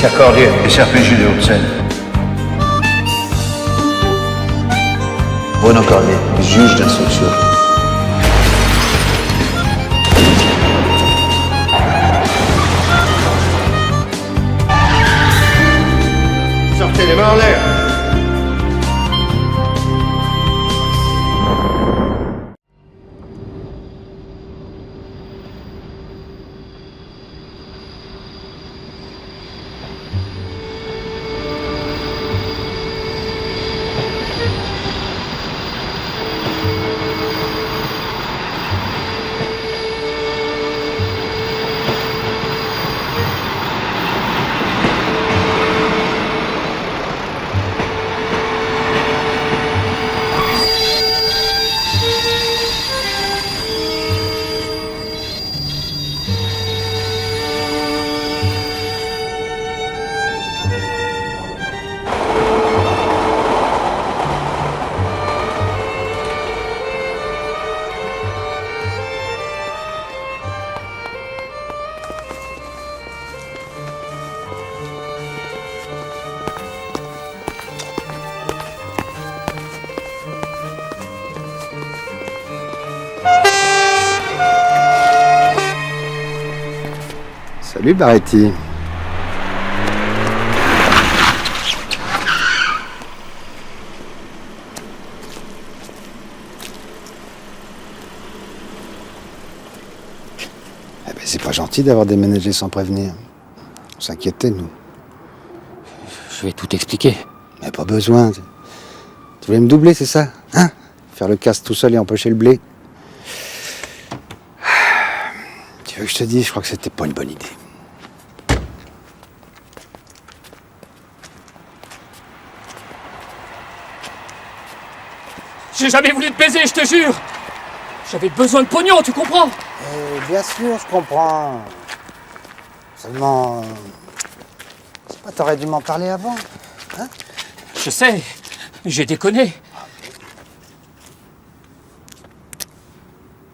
Commissaire Cordier, SRPJ de Haute-Seine. Bruno Cordier, juge d'instruction. Sortez les mains en l'air. Salut Baretti. Eh ben, c'est pas gentil d'avoir déménagé sans prévenir. On s'inquiétait, nous. Je vais tout expliquer. Mais pas besoin. Tu voulais me doubler, c'est ça? Hein? Faire le casse tout seul et empocher le blé? Tu veux que je te dise, je crois que c'était pas une bonne idée. J'ai jamais voulu te baiser, je te jure. J'avais besoin de pognon, tu comprends? Bien sûr, je comprends. Seulement... je sais pas, t'aurais dû m'en parler avant. Hein? Je sais, j'ai déconné.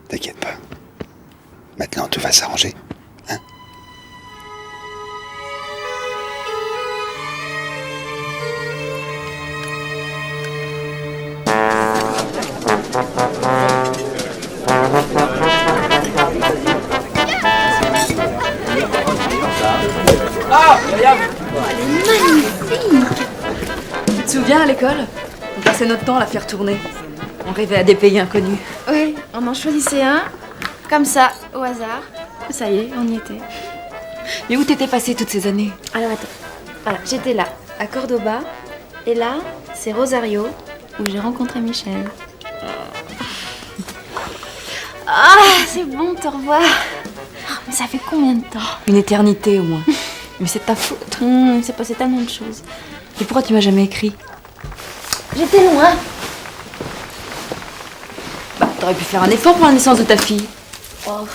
T'inquiète pas. Maintenant, tout va s'arranger. Hein? Ah, regarde. Tu te souviens à l'école? On passait notre temps à la faire tourner. On rêvait à des pays inconnus. Oui, on en choisissait un, comme ça, au hasard. Ça y est, on y était. Mais où t'étais passé toutes ces années? Alors attends, voilà, j'étais là, à Cordoba, et là, c'est Rosario, où j'ai rencontré Michel. Ah, c'est bon de te revoir. Mais ça fait combien de temps? Une éternité au moins. Mais c'est de ta faute. Il s'est passé tellement de choses. Et pourquoi tu m'as jamais écrit? J'étais loin. Bah, t'aurais pu faire un effort pour la naissance de ta fille. Oh,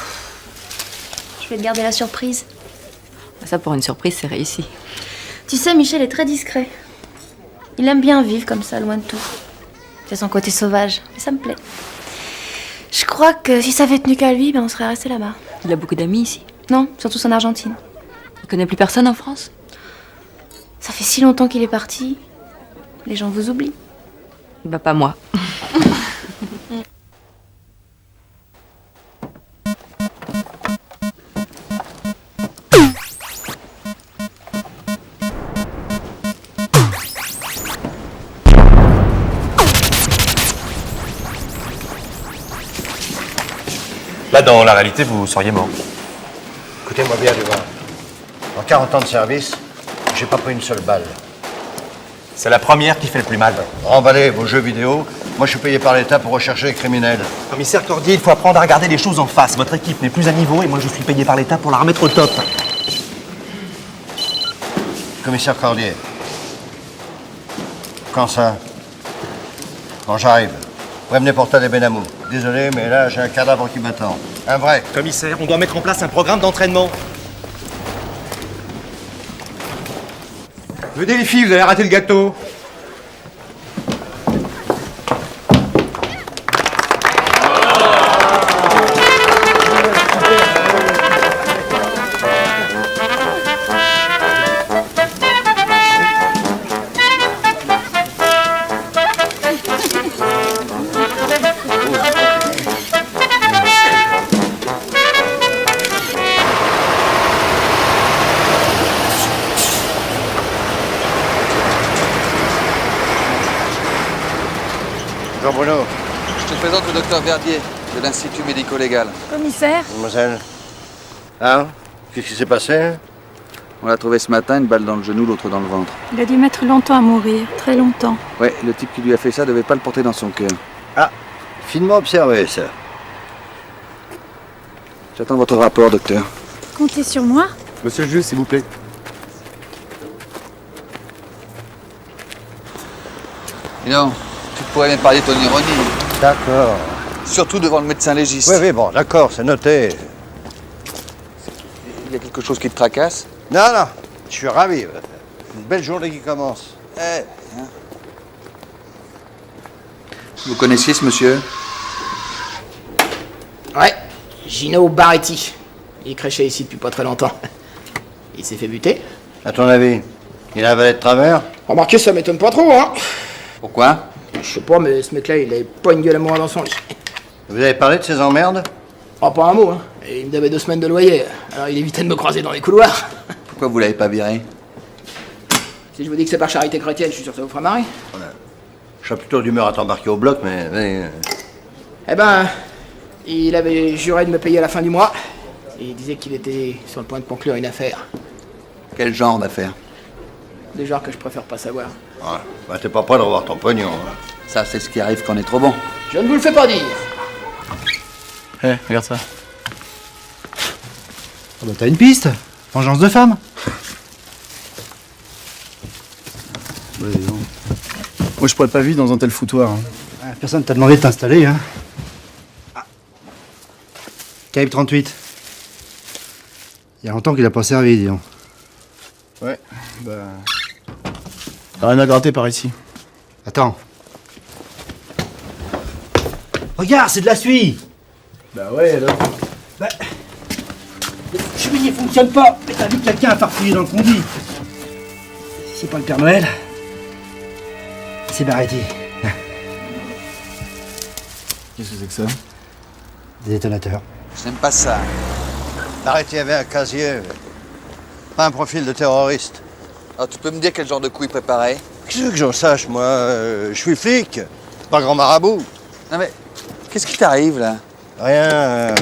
je vais te garder la surprise. Ça, pour une surprise, c'est réussi. Tu sais, Michel est très discret. Il aime bien vivre comme ça, loin de tout. C'est son côté sauvage, mais ça me plaît. Je crois que si ça avait tenu qu'à lui, ben on serait resté là-bas. Il a beaucoup d'amis ici. Non, surtout en Argentine. Il connaît plus personne en France? Ça fait si longtemps qu'il est parti. Les gens vous oublient. Bah, pas moi. Là, dans la réalité, vous seriez mort. Écoutez-moi bien, Dubois. En 40 ans de service, j'ai pas pris une seule balle. C'est la première qui fait le plus mal. Remballez vos jeux vidéo. Moi, je suis payé par l'État pour rechercher les criminels. Commissaire Cordier, il faut apprendre à regarder les choses en face. Votre équipe n'est plus à niveau et moi, je suis payé par l'État pour la remettre au top. Commissaire Cordier. Quand ça? Quand j'arrive. Prévenez Porta des Benamou. Désolé, mais là, j'ai un cadavre qui m'attend. Un vrai. Commissaire, on doit mettre en place un programme d'entraînement. Venez les filles, vous avez raté le gâteau. Bonjour Bruno. Je te présente le docteur Verdier, de l'Institut médico-légal. Commissaire. Mademoiselle. Hein? Qu'est-ce qui s'est passé? On l'a trouvé ce matin, une balle dans le genou, l'autre dans le ventre. Il a dû mettre longtemps à mourir, très longtemps. Ouais, le type qui lui a fait ça devait pas le porter dans son cœur. Ah, finement observé ça. J'attends votre rapport, docteur. Comptez sur moi. Monsieur le juge, s'il vous plaît. Et non, tu pourrais même parler de ton ironie. D'accord. Surtout devant le médecin légiste. Oui, oui, bon, d'accord, c'est noté. Il y a quelque chose qui te tracasse? Non, non, je suis ravi. Une belle journée qui commence. Vous connaissiez ce monsieur? Ouais, Gino Barretti. Il crêchait ici depuis pas très longtemps. Il s'est fait buter. À ton avis, il a un valet de travers? Remarquez, ça m'étonne pas trop, hein. Pourquoi? Je sais pas, mais ce mec-là, il avait pas une gueule à mourir dans son lit. Vous avez parlé de ces emmerdes? Oh, pas un mot, hein. Et il me devait 2 semaines de loyer, alors il évitait de me croiser dans les couloirs. Pourquoi vous l'avez pas viré? Si je vous dis que c'est par charité chrétienne, je suis sûr que ça vous fera marrer. Je serais plutôt d'humeur à t'embarquer au bloc, mais... Eh ben, il avait juré de me payer à la fin du mois. Et il disait qu'il était sur le point de conclure une affaire. Quel genre d'affaire? Des genres que je préfère pas savoir. Ouais, bah t'es pas prêt de revoir ton pognon. Hein. Ça, c'est ce qui arrive quand on est trop bon. Je ne vous le fais pas dire. Hé, regarde ça. Ah bah t'as une piste. Vengeance de femme. Moi, je pourrais pas vivre dans un tel foutoir. Personne t'a demandé de t'installer, hein. Calibre 38. Il y a longtemps qu'il a pas servi, dis donc. Ouais, bah... Y'a rien à gratter par ici. Attends. Regarde, c'est de la suie. Bah ouais, alors. Bah, le cheminée fonctionne pas. Mais t'as vu que quelqu'un a farfouillé dans le conduit. Si c'est pas le Père Noël, c'est Barretti. Qu'est-ce que c'est que ça? Des détonateurs. Je n'aime pas ça. Arrêtez, il y avait un casier. Pas un profil de terroriste. Alors, tu peux me dire quel genre de coup il préparait? Qu'est-ce que j'en sache, moi? Je suis flic, pas grand marabout. Non mais, qu'est-ce qui t'arrive, là? Rien.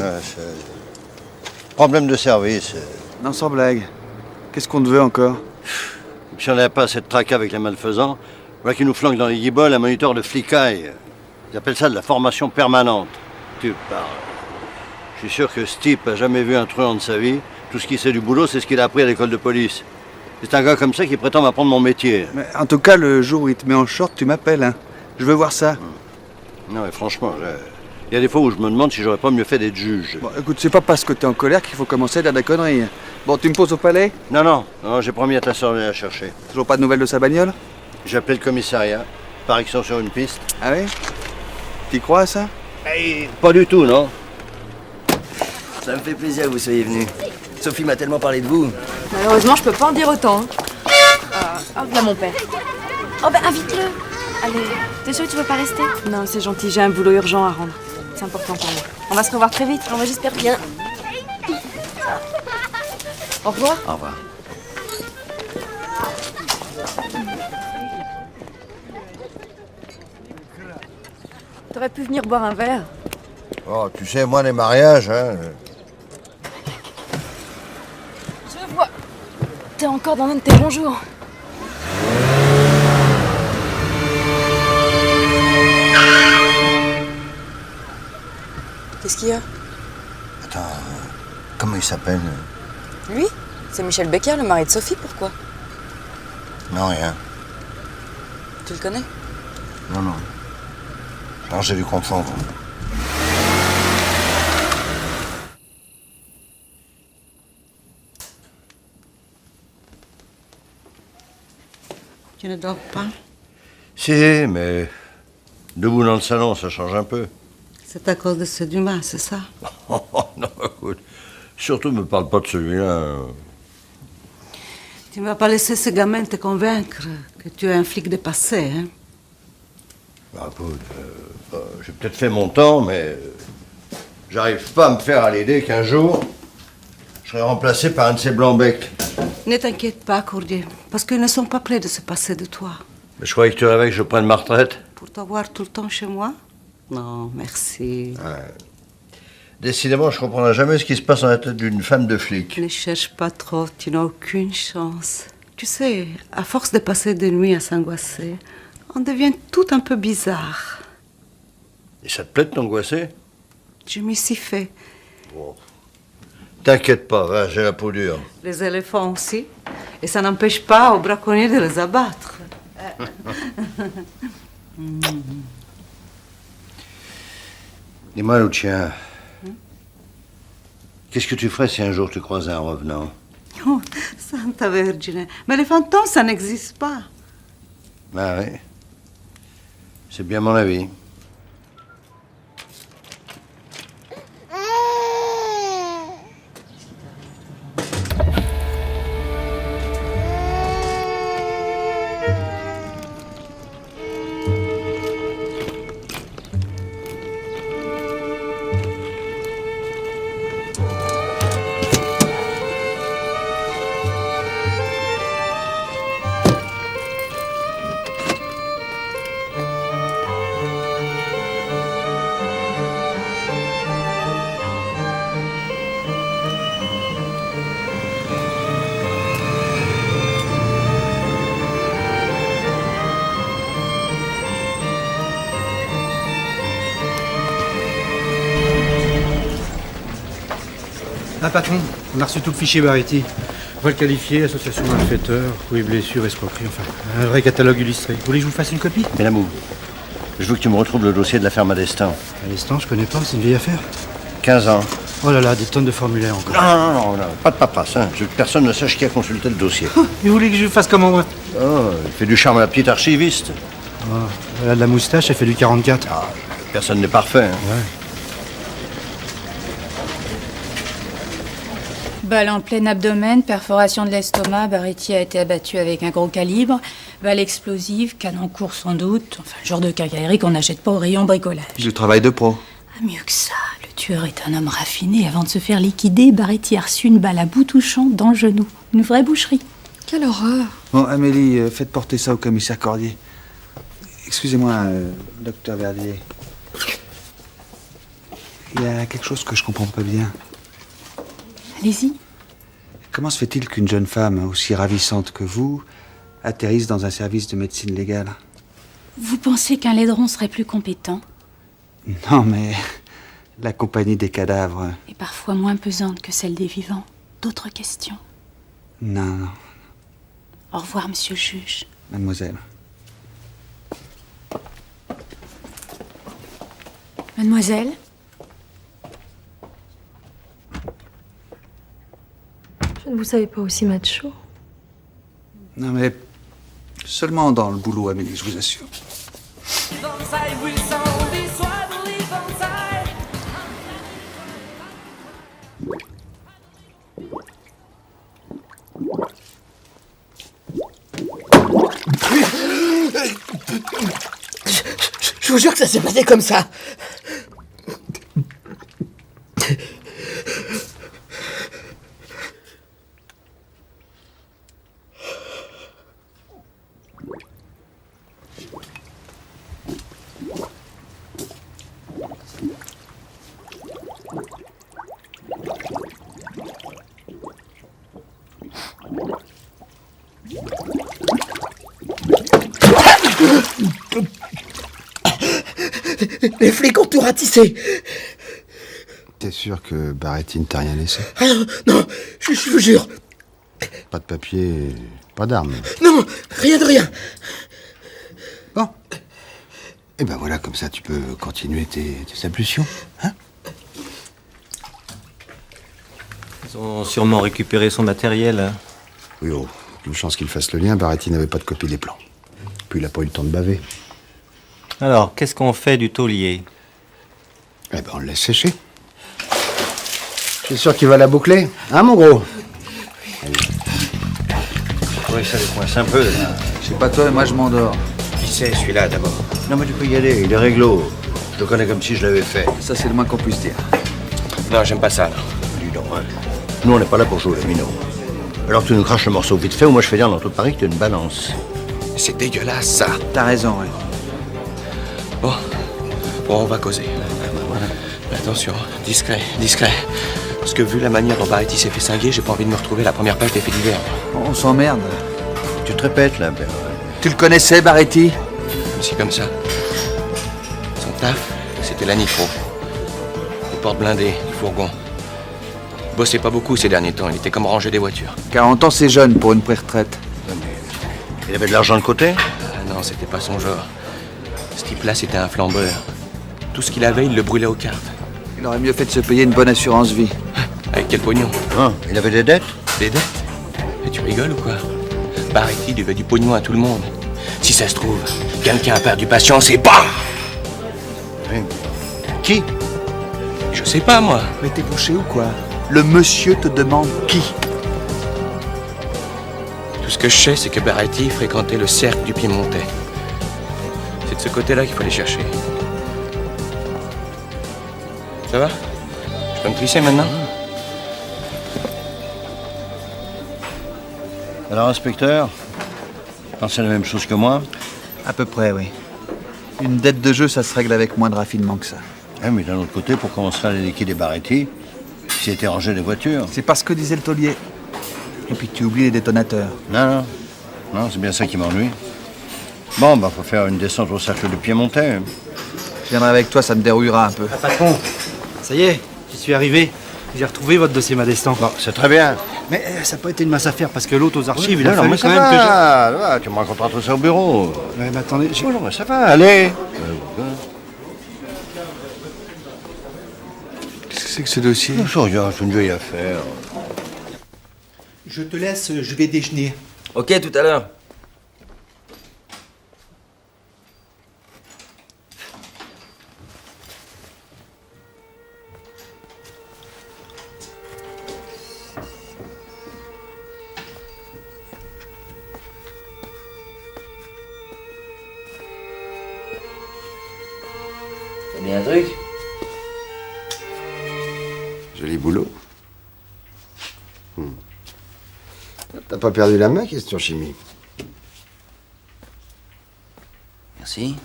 Problème de service. Non, sans blague. Qu'est-ce qu'on te veut encore? Si on n'avait pas cette traque avec les malfaisants, voilà qui nous flanque dans les guibolles un moniteur de flicaille. Ils appellent ça de la formation permanente. Tu parles. Je suis sûr que ce type a jamais vu un truand de sa vie. Tout ce qu'il sait du boulot, c'est ce qu'il a appris à l'école de police. C'est un gars comme ça qui prétend m'apprendre mon métier. Mais en tout cas, le jour où il te met en short, tu m'appelles, hein. Je veux voir ça. Non, mais franchement, il y a des fois où je me demande si j'aurais pas mieux fait d'être juge. Bon, écoute, c'est pas parce que t'es en colère qu'il faut commencer à dire des conneries. Bon, tu me poses au palais? Non, j'ai promis à ta soeur de la chercher. Toujours pas de nouvelles de sa bagnole? J'ai appelé le commissariat. Paraît qu'ils sont sur une piste. Ah ouais? T'y crois à ça? Pas du tout, non? Ça me fait plaisir que vous soyez venu. Sophie m'a tellement parlé de vous. Malheureusement, je peux pas en dire autant. Hop là, mon père. Oh bah invite-le. Allez, t'es sûr que tu veux pas rester? Non, c'est gentil, j'ai un boulot urgent à rendre. C'est important pour moi. On va se revoir très vite. Oh, bah, j'espère bien. Au revoir. Au revoir. T'aurais pu venir boire un verre. Oh, tu sais, moi, les mariages, hein... Je vois. T'es encore dans un de tes bons jours. Qu'est-ce qu'il y a? Attends, comment il s'appelle? Lui? C'est Michel Becker, le mari de Sophie, pourquoi? Non, rien. Tu le connais? Non. Alors, j'ai dû confondre. Tu ne dors pas? Si, mais debout dans le salon, ça change un peu. C'est à cause de ce Dumas, c'est ça? Oh, non, écoute, surtout me parle pas de celui-là. Tu ne vas pas laisser ce gamin te convaincre que tu es un flic de passé, hein? Bah, écoute, j'ai peut-être fait mon temps, mais j'arrive pas à me faire à l'idée qu'un jour, je serai remplacé par un de ces blancs-becs. Ne t'inquiète pas, Cordier, parce qu'ils ne sont pas prêts de se passer de toi. Mais je croyais que tu rêvais que je prenne ma retraite. pour t'avoir tout le temps chez moi? Non, merci. Ouais. Décidément, je comprendrai jamais ce qui se passe dans la tête d'une femme de flic. Ne cherche pas trop, tu n'as aucune chance. Tu sais, à force de passer des nuits à s'angoisser, on devient tout un peu bizarre. Et ça te plaît de t'angoisser? Je m'y suis fait. Bon. T'inquiète pas, va, j'ai la peau dure. Les éléphants aussi. Et ça n'empêche pas aux braconniers de les abattre. Dis-moi, Lucia, qu'est-ce que tu ferais si un jour tu croisais un revenant? Oh, Santa Vergine. Mais les fantômes, ça n'existe pas. Ah oui. C'est bien mon avis. Ah, patron, on a reçu tout le fichier Baretti. On va le qualifier, association malfaiteur, coups et blessures, escroquerie, enfin, un vrai catalogue illustré. Vous voulez que je vous fasse une copie? Mais l'amour, je veux que tu me retrouves le dossier de l'affaire Madestin. Madestin, je connais pas, c'est une vieille affaire. 15 ans. Oh là là, des tonnes de formulaires encore. Non, pas de paperasse, hein. Je veux que personne ne sache qui a consulté le dossier. Et vous voulez que je fasse comment, moi? Oh, il fait du charme à la petite archiviste. Oh, elle a de la moustache, elle fait du 44. Ah, personne n'est parfait, hein. Ouais. Balle en plein abdomen, perforation de l'estomac, Baretti a été abattu avec un gros calibre, balle explosive, canon court sans doute, enfin le genre de quincaillerie qu'on n'achète pas au rayon bricolage. Du travail de pro. Ah, mieux que ça, le tueur est un homme raffiné. Avant de se faire liquider, Baretti a reçu une balle à bout touchant dans le genou. Une vraie boucherie. Quelle horreur. Bon, Amélie, faites porter ça au commissaire Cordier. Excusez-moi, docteur Verdier. Il y a quelque chose que je comprends pas bien. Allez-y. Comment se fait-il qu'une jeune femme aussi ravissante que vous atterrisse dans un service de médecine légale? Vous pensez qu'un laideron serait plus compétent? Non, mais la compagnie des cadavres... Et parfois moins pesante que celle des vivants. D'autres questions? Non, Au revoir, monsieur le juge. mademoiselle. Mademoiselle? Je ne vous savais pas aussi macho. Non, mais seulement dans le boulot, Amélie, je vous assure. Je vous jure que ça s'est passé comme ça. Les flics ont tout ratissé. T'es sûr que Baretti ne t'a rien laissé? Ah, non, je vous jure. Pas de papier, pas d'armes. Non, rien de rien. Bon. Et ben voilà, comme ça tu peux continuer tes ablutions, hein? Ils ont sûrement récupéré son matériel. Hein. Oui, oh, une chance qu'il fasse le lien, Baretti n'avait pas de copie des plans. Puis il n'a pas eu le temps de baver. Alors, qu'est-ce qu'on fait du taulier? Eh ben on le laisse sécher. Je suis sûr qu'il va la boucler, hein mon gros? Oui, ça les coince un peu, là. Je sais pas toi, mais moi je m'endors. Qui c'est, celui-là, d'abord? Non, mais tu peux y aller, il est réglo. Je le connais comme si je l'avais fait. Ça, c'est le moins qu'on puisse dire. Non, j'aime pas ça. Dis donc, hein. Nous, on n'est pas là pour jouer les minots. Alors tu nous craches le morceau vite fait, ou moi je fais dire dans tout Paris que tu es une balance. C'est dégueulasse, ça. T'as raison, ouais. Bon, on va causer. Mais attention, discret. Parce que vu la manière dont Baretti s'est fait cinguer, j'ai pas envie de me retrouver à la première page des faits divers. On s'emmerde. Tu te répètes, là. Tu le connaissais, Baretti? Comme ça. Son taf, c'était la nitro. Les portes blindées, les fourgons. Il bossait pas beaucoup ces derniers temps, il était comme ranger des voitures. 40 ans, c'est jeune pour une pré-retraite. Il avait de l'argent de côté? Ah non, c'était pas son genre. Ce type-là, c'était un flambeur. Tout ce qu'il avait, il le brûlait aux cartes. Il aurait mieux fait de se payer une bonne assurance vie. Avec quel pognon? Il avait des dettes? Des dettes? Mais tu rigoles ou quoi? Baretti devait du pognon à tout le monde. Si ça se trouve, quelqu'un a perdu patience et BAM! Oui. Qui? Je sais pas, moi. Mais t'es bouché ou quoi? Le monsieur te demande qui? Tout ce que je sais, c'est que Baretti fréquentait le cercle du Piémontais. C'est de ce côté-là qu'il faut aller chercher. Ça va? Je peux me glisser maintenant? Alors, inspecteur, pensez la même chose que moi? À peu près, oui. Une dette de jeu, ça se règle avec moins de raffinement que ça. Ah, mais d'un autre côté, pourquoi on serait allé liquider Baretti s'il était rangé des voitures? C'est parce que disait le taulier. Et puis tu oublies les détonateurs. Non, c'est bien ça qui m'ennuie. Bon, faut faire une descente au cercle de Piémontais. Je viendrai avec toi, ça me dérouillera un peu. Ah, patron, ça y est, j'y suis arrivé. J'ai retrouvé votre dossier Madestan. Bon, c'est très bien. Mais ça n'a pas été une masse à faire parce que l'autre aux archives, Oui, il a non, fallu mais quand ça même va, ça va, tu me raconteras tout ça au bureau. Ouais, mais attendez, Oh non, mais ça va, allez. Qu'est-ce que c'est que ce dossier? Non, ça, rien, c'est une vieille affaire. Je te laisse, je vais déjeuner. Ok, tout à l'heure. T'as bien un truc? Joli boulot. T'as pas perdu la main, question chimie. Merci.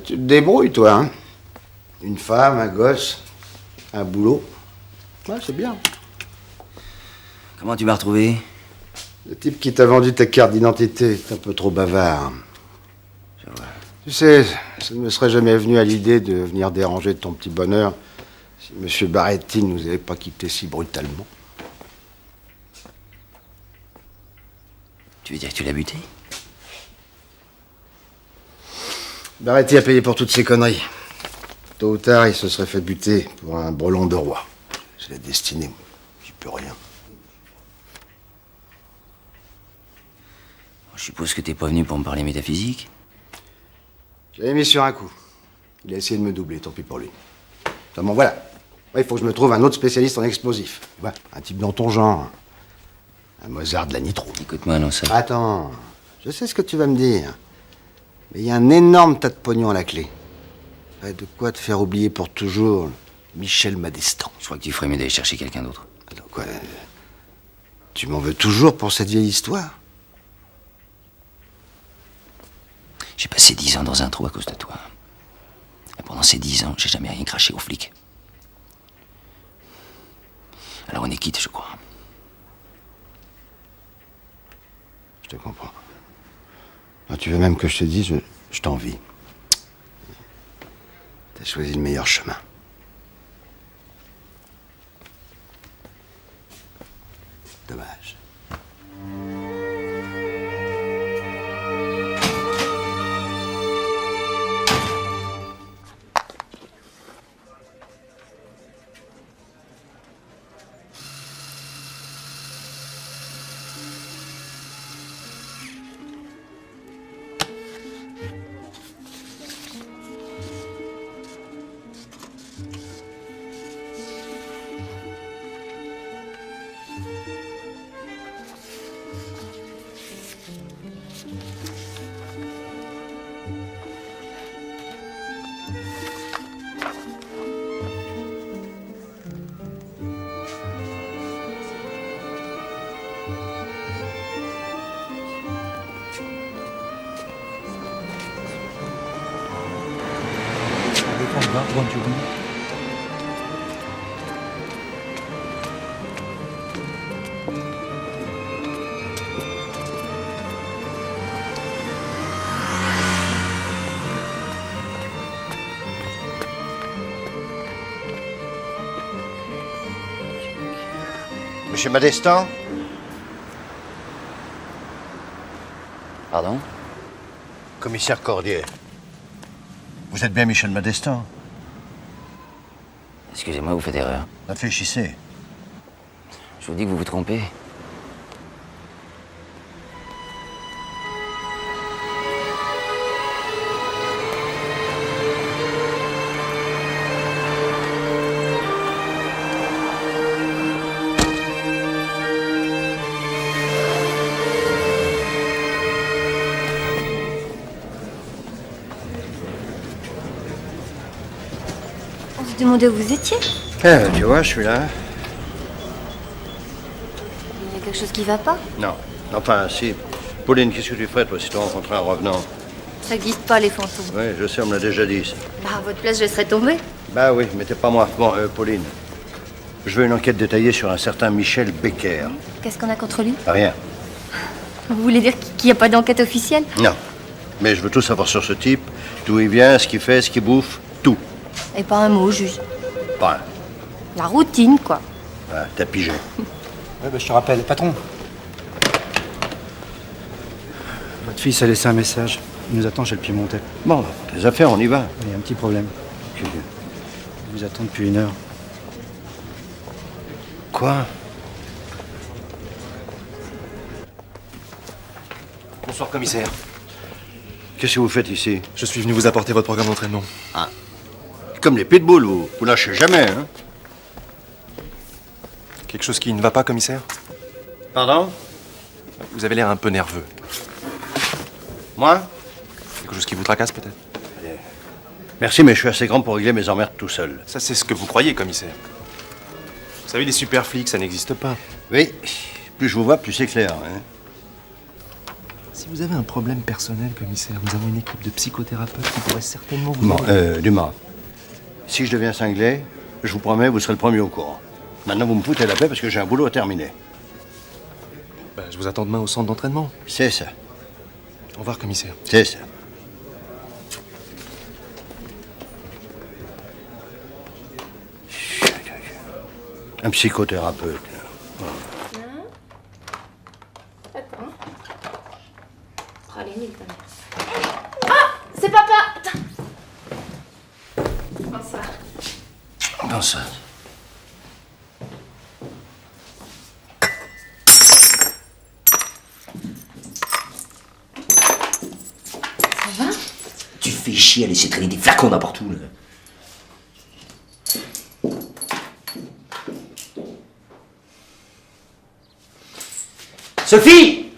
Tu te débrouilles, toi, hein. Une femme, un gosse, un boulot. Ouais, c'est bien. Comment tu m'as retrouvé? Le type qui t'a vendu ta carte d'identité est un peu trop bavard. Je vois. Tu sais, ça ne me serait jamais venu à l'idée de venir déranger ton petit bonheur si M. Baretti ne nous avait pas quittés si brutalement. Tu veux dire que tu l'as buté? Baretti a payé pour toutes ces conneries. Tôt ou tard, il se serait fait buter pour un brelan de roi. C'est la destinée, j'y peux rien. Je suppose que t'es pas venu pour me parler métaphysique? Je l'avais mis sur un coup. Il a essayé de me doubler, tant pis pour lui. Seulement voilà. Ouais, il faut que je me trouve un autre spécialiste en explosifs. Ouais, un type dans ton genre. Un Mozart de la nitro. Écoute-moi, non, ça... Attends, je sais ce que tu vas me dire. Mais il y a un énorme tas de pognon à la clé. Ouais, de quoi te faire oublier pour toujours Michel Madestan. Je crois que tu ferais mieux d'aller chercher quelqu'un d'autre. Alors quoi, tu m'en veux toujours pour cette vieille histoire? J'ai passé 10 ans dans un trou à cause de toi. Et pendant ces 10 ans, j'ai jamais rien craché aux flics. Alors on est quitte, je crois. Je te comprends. Ah, tu veux même que je te dise, je t'envie. T'as choisi le meilleur chemin. Dommage. Au revoir, bonne journée. Monsieur Madestan? Pardon? Commissaire Cordier. Vous êtes bien Michel Madestan? Excusez-moi, vous faites erreur. Réfléchissez. Je vous dis que vous vous trompez. On se demandait où vous étiez. Tu vois, je suis là. Il y a quelque chose qui va pas. Non. Enfin, si. Pauline, qu'est-ce que tu ferais, toi, si tu rencontrais un revenant? Ça n'existe pas, les fantômes. Oui, je sais, on me l'a déjà dit. Ça. Bah, à votre place, je serais tombée. Bah oui, mais t'es pas moi. Bon, Pauline. Je veux une enquête détaillée sur un certain Michel Becker. Qu'est-ce qu'on a contre lui? Rien. Vous voulez dire qu'il n'y a pas d'enquête officielle? Non. Mais je veux tout savoir sur ce type. D'où il vient, ce qu'il fait, ce qu'il bouffe. Tout. Et pas un mot, juge. Pas La routine, quoi. un. T'as pigé. Ouais, bah, je te rappelle, patron. Votre fils a laissé un message. Il nous attend chez le Piémontais. Bon, tes affaires, on y va. Il y a un petit problème. Il vous attend depuis 1 heure. Quoi? Bonsoir, commissaire. Qu'est-ce que vous faites ici? Je suis venu vous apporter votre programme d'entraînement. Ah. Comme les pitbulls, vous lâchez jamais, hein? Quelque chose qui ne va pas, commissaire? Pardon? Vous avez l'air un peu nerveux. Moi? Quelque chose qui vous tracasse, peut-être? Merci, mais je suis assez grand pour régler mes emmerdes tout seul. Ça, c'est ce que vous croyez, commissaire. Vous savez, les super flics, ça n'existe pas. Oui. Plus je vous vois, plus c'est clair, hein? Si vous avez un problème personnel, commissaire, nous avons une équipe de psychothérapeutes qui pourrait certainement vous Bon, aider. Dumas. Si je deviens cinglé, je vous promets, vous serez le premier au courant. Maintenant, vous me foutez la paix parce que j'ai un boulot à terminer. Ben, je vous attends demain au centre d'entraînement. C'est ça. Au revoir, commissaire. C'est ça. Un psychothérapeute. Attends. Oh, les nuls, ta mère. Ah! C'est papa! Attends. Bonsoir. Bonsoir. Ça va? Tu fais chier à laisser traîner des flacons n'importe où, là. Sophie!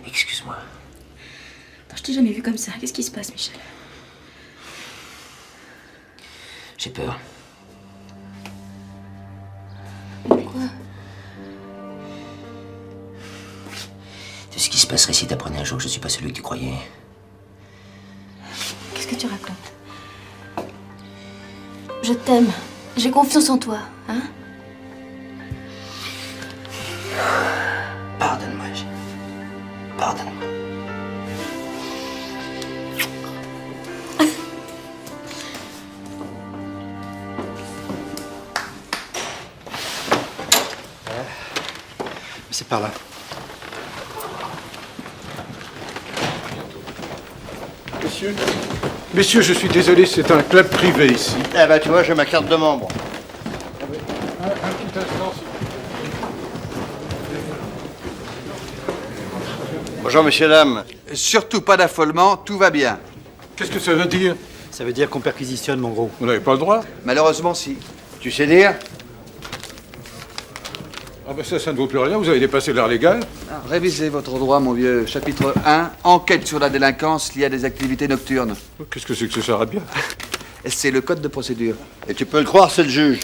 Excuse-moi. Je t'ai jamais vu comme ça. Qu'est-ce qui se passe, Michel? J'ai peur. Pourquoi? De ce qui se passerait si t'apprenais un jour que je suis pas celui que tu croyais. Qu'est-ce que tu racontes? Je t'aime. J'ai confiance en toi, hein? Pardonne-moi. Pardonne-moi. C'est par là. Messieurs, je suis désolé, c'est un club privé ici. Eh ben, tu vois, j'ai ma carte de membre. Un petit instant, Bonjour, messieurs, dames. Surtout pas d'affolement, tout va bien. Qu'est-ce que ça veut dire? Ça veut dire qu'on perquisitionne, mon gros. Vous n'avez pas le droit? Malheureusement, si. Tu sais lire? Ah ben ça ne vaut plus rien, vous avez dépassé l'art légal. Révisez votre droit, mon vieux. Chapitre 1, enquête sur la délinquance liée à des activités nocturnes. Qu'est-ce que c'est que ce charabia? C'est le code de procédure. Et tu peux le croire, c'est le juge.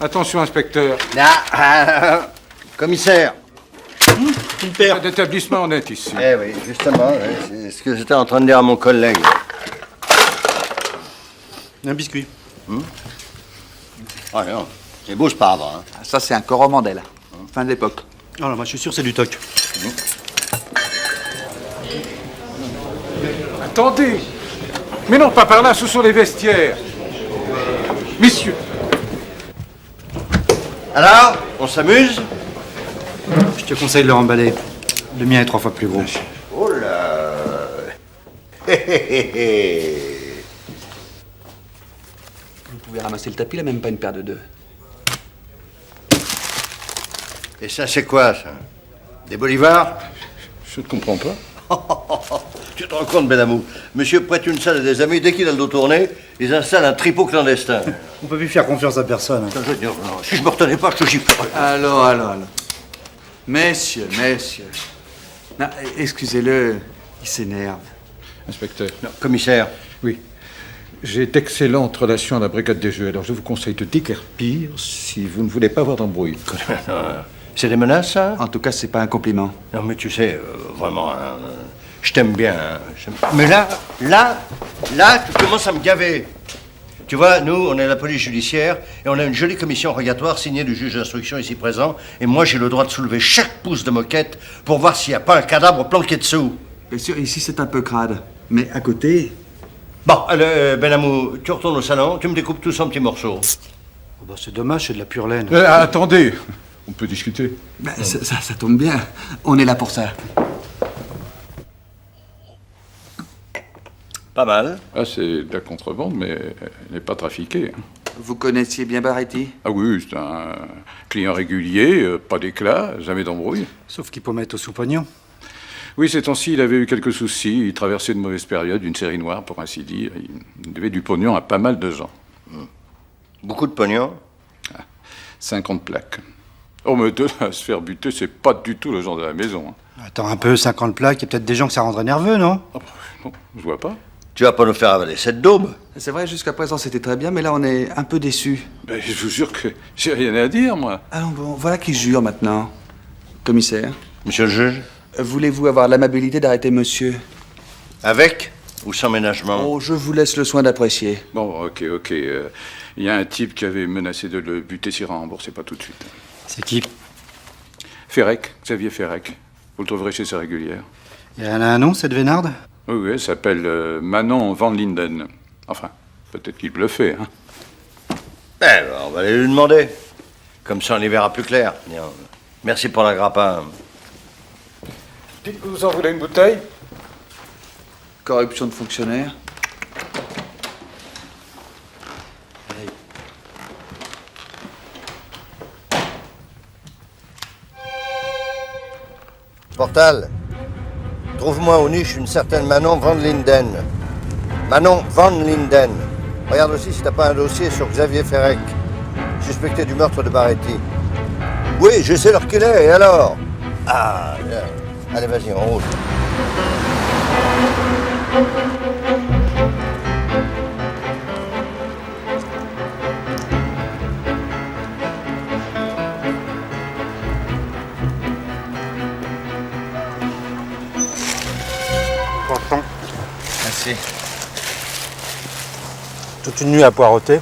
Attention, inspecteur. Commissaire. une paire. D'établissement honnête ici. Eh oui, justement, c'est ce que j'étais en train de dire à mon collègue. Un biscuit. Ah non, c'est beau ce pavre. Hein. Ça, c'est un Coromandel. Fin de l'époque. Ah là, moi, je suis sûr c'est du toc. Attendez. Mais non, pas par là, ce sont les vestiaires. Messieurs. Alors, on s'amuse? Je te conseille de le remballer. Le mien est 3 fois plus gros. Oh là. Vous pouvez ramasser le tapis, là, même pas une paire de deux. Et ça, c'est quoi, ça? Des bolivars? Je ne comprends pas. Tu te rends compte, Benamou? Monsieur prête une salle à des amis, dès qu'il a le dos tourné, ils installent un tripot clandestin. On peut plus faire confiance à personne. Attends, je veux dire, non, si je me retenais pas, je te giflerais. Alors. Messieurs. Non, excusez-le, il s'énerve. Inspecteur. Non, commissaire. Oui. J'ai d'excellentes relations à la brigade des jeux, alors je vous conseille de déguerpir si vous ne voulez pas avoir d'embrouille. C'est des menaces, ça? En tout cas, c'est pas un compliment. Non, mais tu sais, vraiment, hein, je t'aime bien. Hein, mais là, tu commences à me gaver. Tu vois, nous, on est la police judiciaire et on a une jolie commission rogatoire signée du juge d'instruction ici présent. Et moi, j'ai le droit de soulever chaque pouce de moquette pour voir s'il n'y a pas un cadavre planqué dessous. Bien sûr, ici, c'est un peu crade. Mais à côté... Bon, allez, Benamou, tu retournes au salon, tu me découpes tout ça en petits morceaux. Oh bah, c'est dommage, c'est de la pure laine. Attendez, on peut discuter. Ben, ça tombe bien. On est là pour ça. Pas mal. Ah, c'est de la contrebande, mais elle n'est pas trafiquée. Vous connaissiez bien Baretti? Ah oui, c'est un client régulier, pas d'éclat, jamais d'embrouille. Sauf qu'il peut mettre au sous-pognon. Oui, ces temps-ci, il avait eu quelques soucis. Il traversait une mauvaise période, une série noire, pour ainsi dire. Il devait du pognon à pas mal de gens. Beaucoup de pognon? 50 plaques. Oh, mais de là, se faire buter, c'est pas du tout le genre de la maison. Hein. Attends un peu, 50 plaques, il y a peut-être des gens que ça rendrait nerveux, non? Ah, non, je vois pas. Tu vas pas nous faire avaler cette daube? C'est vrai, jusqu'à présent, c'était très bien, mais là, on est un peu déçus. Ben, je vous jure que j'ai rien à dire, moi. Alors bon, voilà qui jure maintenant. Commissaire. Monsieur le juge? Voulez-vous avoir l'amabilité d'arrêter monsieur? Avec ou sans ménagement? Oh, je vous laisse le soin d'apprécier. Bon, ok. Il y a un type qui avait menacé de le buter s'il remboursait pas tout de suite. C'est qui? Ferrec, Xavier Ferrec. Vous le trouverez chez ses régulières. Et elle a un nom, cette vénarde? Oui, elle s'appelle Manon Van Linden. Enfin, peut-être qu'il bluffait, hein. Ben, on va aller lui demander. Comme ça, on y verra plus clair. Merci pour la grappin. Vous en voulez une bouteille? Corruption de fonctionnaire. Portal, trouve-moi aux niches une certaine Manon Van Linden. Manon Van Linden. Regarde aussi si t'as pas un dossier sur Xavier Ferrec, suspecté du meurtre de Baretti. Oui, je sais l'heure qu'il est, et alors? Ah, bien. Allez, vas-y, on roule. Poisson. Merci. Toute une nuit à poireauter.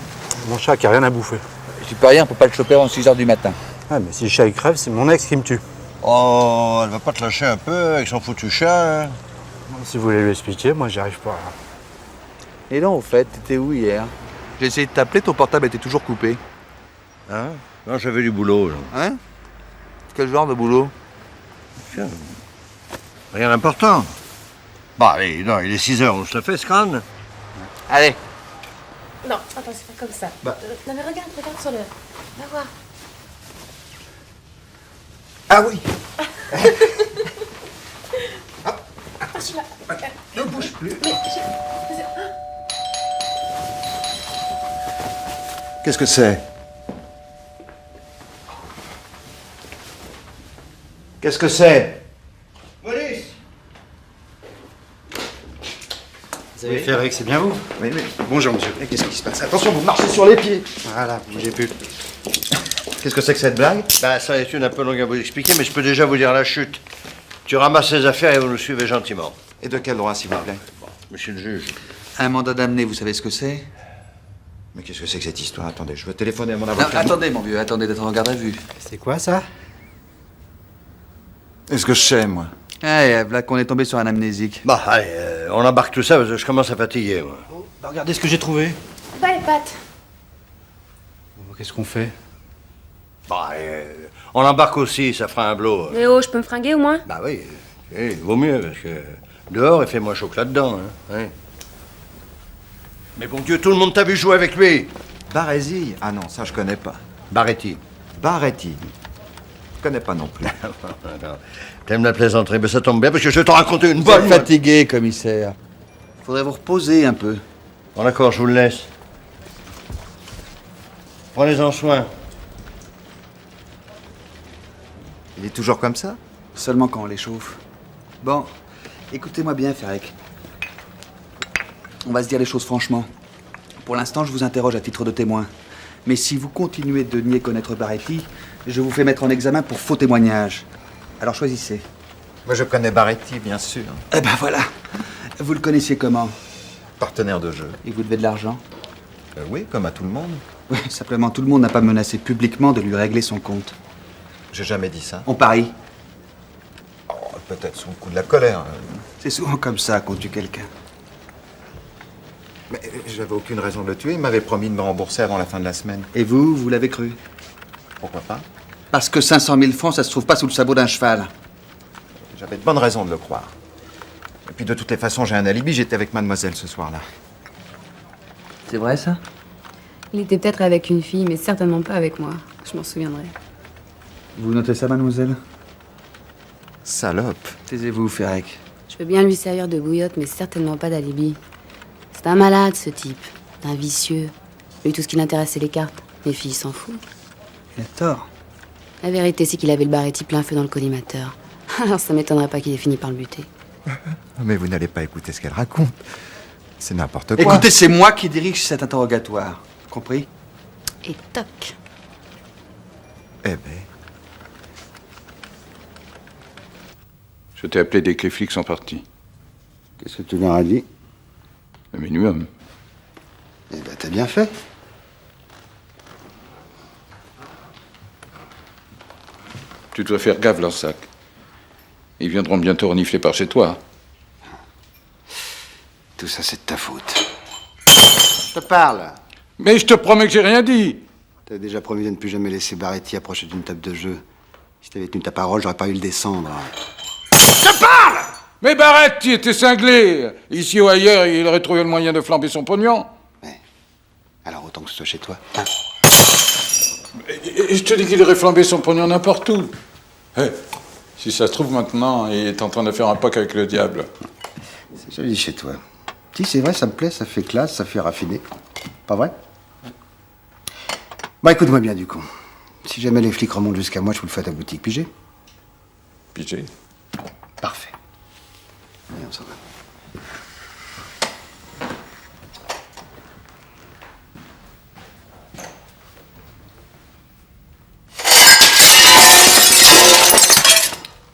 Mon chat qui a rien à bouffer. Tu peux rien, on peut pas le choper avant 6h du matin. Ah, mais si le chat il crève, c'est mon ex qui me tue. Oh, elle va pas te lâcher un peu avec son foutu chat, hein? Si vous voulez lui expliquer, moi j'y arrive pas. Et non, au fait, t'étais où hier? J'ai essayé de t'appeler, ton portable était toujours coupé. Hein? Non, j'avais du boulot, là. Hein? Quel genre de boulot? Tiens, rien d'important. Bah, allez, non, il est 6h, on se la fait, ce crâne? Allez. Non, attends, c'est pas comme ça. Bah. Non mais regarde sur le... Va voir. Ah oui. Attention là. Ne bouge plus. Qu'est-ce que c'est? Qu'est-ce que c'est? Police! Xavier Ferrec, c'est bien vous? Oui. Bonjour, monsieur. Et qu'est-ce qui se passe? Attention, vous marchez sur les pieds. Voilà, bougez plus. Qu'est-ce que c'est que cette blague? Bah, ça est une un peu longue à vous expliquer, mais je peux déjà vous dire la chute. Tu ramasses les affaires et vous nous suivez gentiment. Et de quel droit, s'il vous plaît? Monsieur le juge. Un mandat d'amener, vous savez ce que c'est? Mais qu'est-ce que c'est que cette histoire? Attendez, je veux téléphoner à mon Non, avocat. attendez, mon vieux, attendez d'être en garde à vue. C'est quoi ça? Est-ce que je sais, moi? Voilà qu'on est tombé sur un amnésique. Bah, allez, on embarque tout ça parce que je commence à fatiguer, moi. Bah, regardez ce que j'ai trouvé. Pas les pattes. Bon, qu'est-ce qu'on fait? Bah, on embarque aussi, ça fera un blow. Mais oh, je peux me fringuer au moins? Bah oui, il vaut mieux, parce que dehors, il fait moins chaud que là-dedans. Hein. Ouais. Mais bon Dieu, tout le monde t'a vu jouer avec lui. Baresi? Ah non, ça je connais pas. Baretti. Baretti? Je connais pas non plus. T'aimes la plaisanterie, mais ça tombe bien, parce que je vais te raconter une bonne... Vous êtes fatigué, commissaire. Faudrait vous reposer un peu. Bon d'accord, je vous le laisse. Prenez-en soin. Il est toujours comme ça? Seulement quand on les chauffe. Bon, écoutez-moi bien, Ferrec. On va se dire les choses franchement. Pour l'instant, je vous interroge à titre de témoin. Mais si vous continuez de nier connaître Baretti, je vous fais mettre en examen pour faux témoignage. Alors choisissez. Moi je connais Baretti, bien sûr. Eh ben voilà. Vous le connaissiez comment? Partenaire de jeu. Il vous devait de l'argent? Oui, comme à tout le monde. Oui, simplement tout le monde n'a pas menacé publiquement de lui régler son compte. J'ai jamais dit ça. On parie. Oh, peut-être sous le coup de la colère. C'est souvent comme ça qu'on tue quelqu'un. Mais j'avais aucune raison de le tuer. Il m'avait promis de me rembourser avant la fin de la semaine. Et vous l'avez cru? Pourquoi pas? Parce que 500 000 francs, ça se trouve pas sous le sabot d'un cheval. J'avais de bonnes raisons de le croire. Et puis de toutes les façons, j'ai un alibi. J'étais avec mademoiselle ce soir-là. C'est vrai, ça? Il était peut-être avec une fille, mais certainement pas avec moi. Je m'en souviendrai. Vous notez ça, mademoiselle? Salope. Taisez-vous, Ferrec. Je peux bien lui servir de bouillotte, mais certainement pas d'alibi. C'est un malade, ce type. Un vicieux. Lui, tout ce qui l'intéresse, c'est les cartes. Les filles, il s'en fout. Il a tort. La vérité, c'est qu'il avait le Baretti plein feu dans le collimateur. Alors ça m'étonnerait pas qu'il ait fini par le buter. Mais vous n'allez pas écouter ce qu'elle raconte. C'est n'importe quoi. Écoutez, c'est moi qui dirige cet interrogatoire. Compris? Et toc. Eh ben. Je t'ai appelé dès que les flics sont partis. Qu'est-ce que tu leur as dit? Le minimum. Eh ben, t'as bien fait. Tu dois faire gaffe, Lansac. Ils viendront bientôt renifler par chez toi. Tout ça, c'est de ta faute. Je te parle. Mais je te promets que j'ai rien dit. T'avais déjà promis de ne plus jamais laisser Baretti approcher d'une table de jeu. Si t'avais tenu ta parole, j'aurais pas eu le descendre. Je parle! Mais Baretti était cinglé. Ici ou ailleurs, il aurait trouvé le moyen de flamber son pognon. Alors autant que ce soit chez toi. Et je te dis qu'il aurait flambé son pognon n'importe où. Si ça se trouve maintenant, il est en train de faire un pacte avec le diable. C'est joli chez toi. Si, c'est vrai, ça me plaît, ça fait classe, ça fait raffiné. Pas vrai? Bah écoute-moi bien du coup. Si jamais les flics remontent jusqu'à moi, je vous le fais à ta boutique. Pigé? Pigé. Parfait. Allez, on s'en va.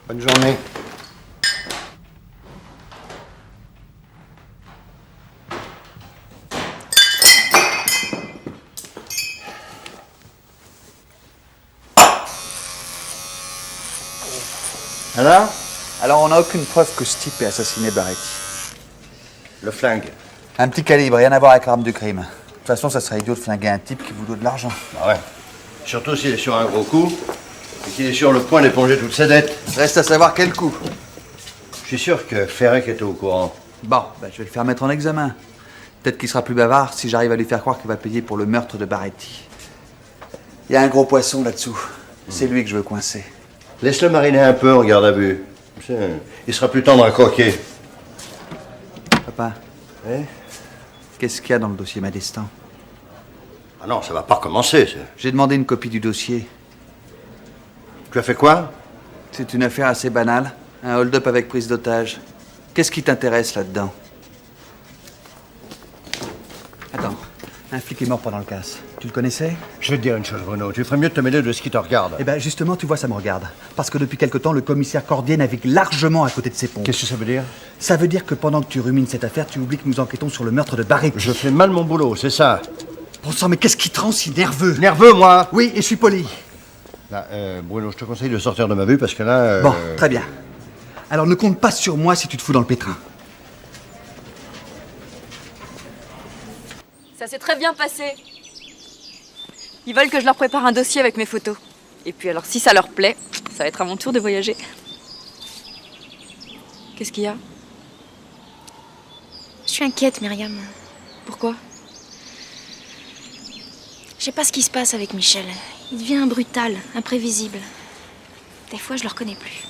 Bonne journée. Alors, on n'a aucune preuve que ce type ait assassiné Baretti. Le flingue. Un petit calibre, rien à voir avec l'arme du crime. De toute façon, ça serait idiot de flinguer un type qui vous doit de l'argent. Bah ouais. Surtout s'il est sur un gros coup et qu'il est sur le point d'éponger toutes ses dettes. Reste à savoir quel coup. Je suis sûr que Ferrec était au courant. Bon, je vais le faire mettre en examen. Peut-être qu'il sera plus bavard si j'arrive à lui faire croire qu'il va payer pour le meurtre de Baretti. Il y a un gros poisson là-dessous. C'est lui que je veux coincer. Laisse-le mariner un peu en garde à vue. Il sera plus tendre à croquer. Papa. Qu'est-ce qu'il y a dans le dossier Madestan? Ah non, ça va pas recommencer. J'ai demandé une copie du dossier. Tu as fait quoi? C'est une affaire assez banale. Un hold-up avec prise d'otage. Qu'est-ce qui t'intéresse là-dedans? Attends. Un flic est mort pendant le casse. Tu le connaissais? Je vais te dire une chose, Bruno. Tu ferais mieux de te mêler de ce qui te regarde. Eh ben justement, tu vois, ça me regarde. Parce que depuis quelque temps, le commissaire Cordier navigue largement à côté de ses pompes. Qu'est-ce que ça veut dire? Ça veut dire que pendant que tu rumines cette affaire, tu oublies que nous enquêtons sur le meurtre de Barretti. Je fais mal mon boulot, c'est ça. Bon sang, mais qu'est-ce qui te rend si nerveux? Nerveux, moi? Oui, et je suis poli. Là, Bruno, je te conseille de sortir de ma vue parce que là... Bon, très bien. Alors ne compte pas sur moi si tu te fous dans le pétrin. Ça s'est très bien passé. Ils veulent que je leur prépare un dossier avec mes photos. Et puis alors, si ça leur plaît, ça va être à mon tour de voyager. Qu'est-ce qu'il y a? Je suis inquiète, Myriam. Pourquoi? Je sais pas ce qui se passe avec Michel. Il devient brutal, imprévisible. Des fois, je le reconnais plus.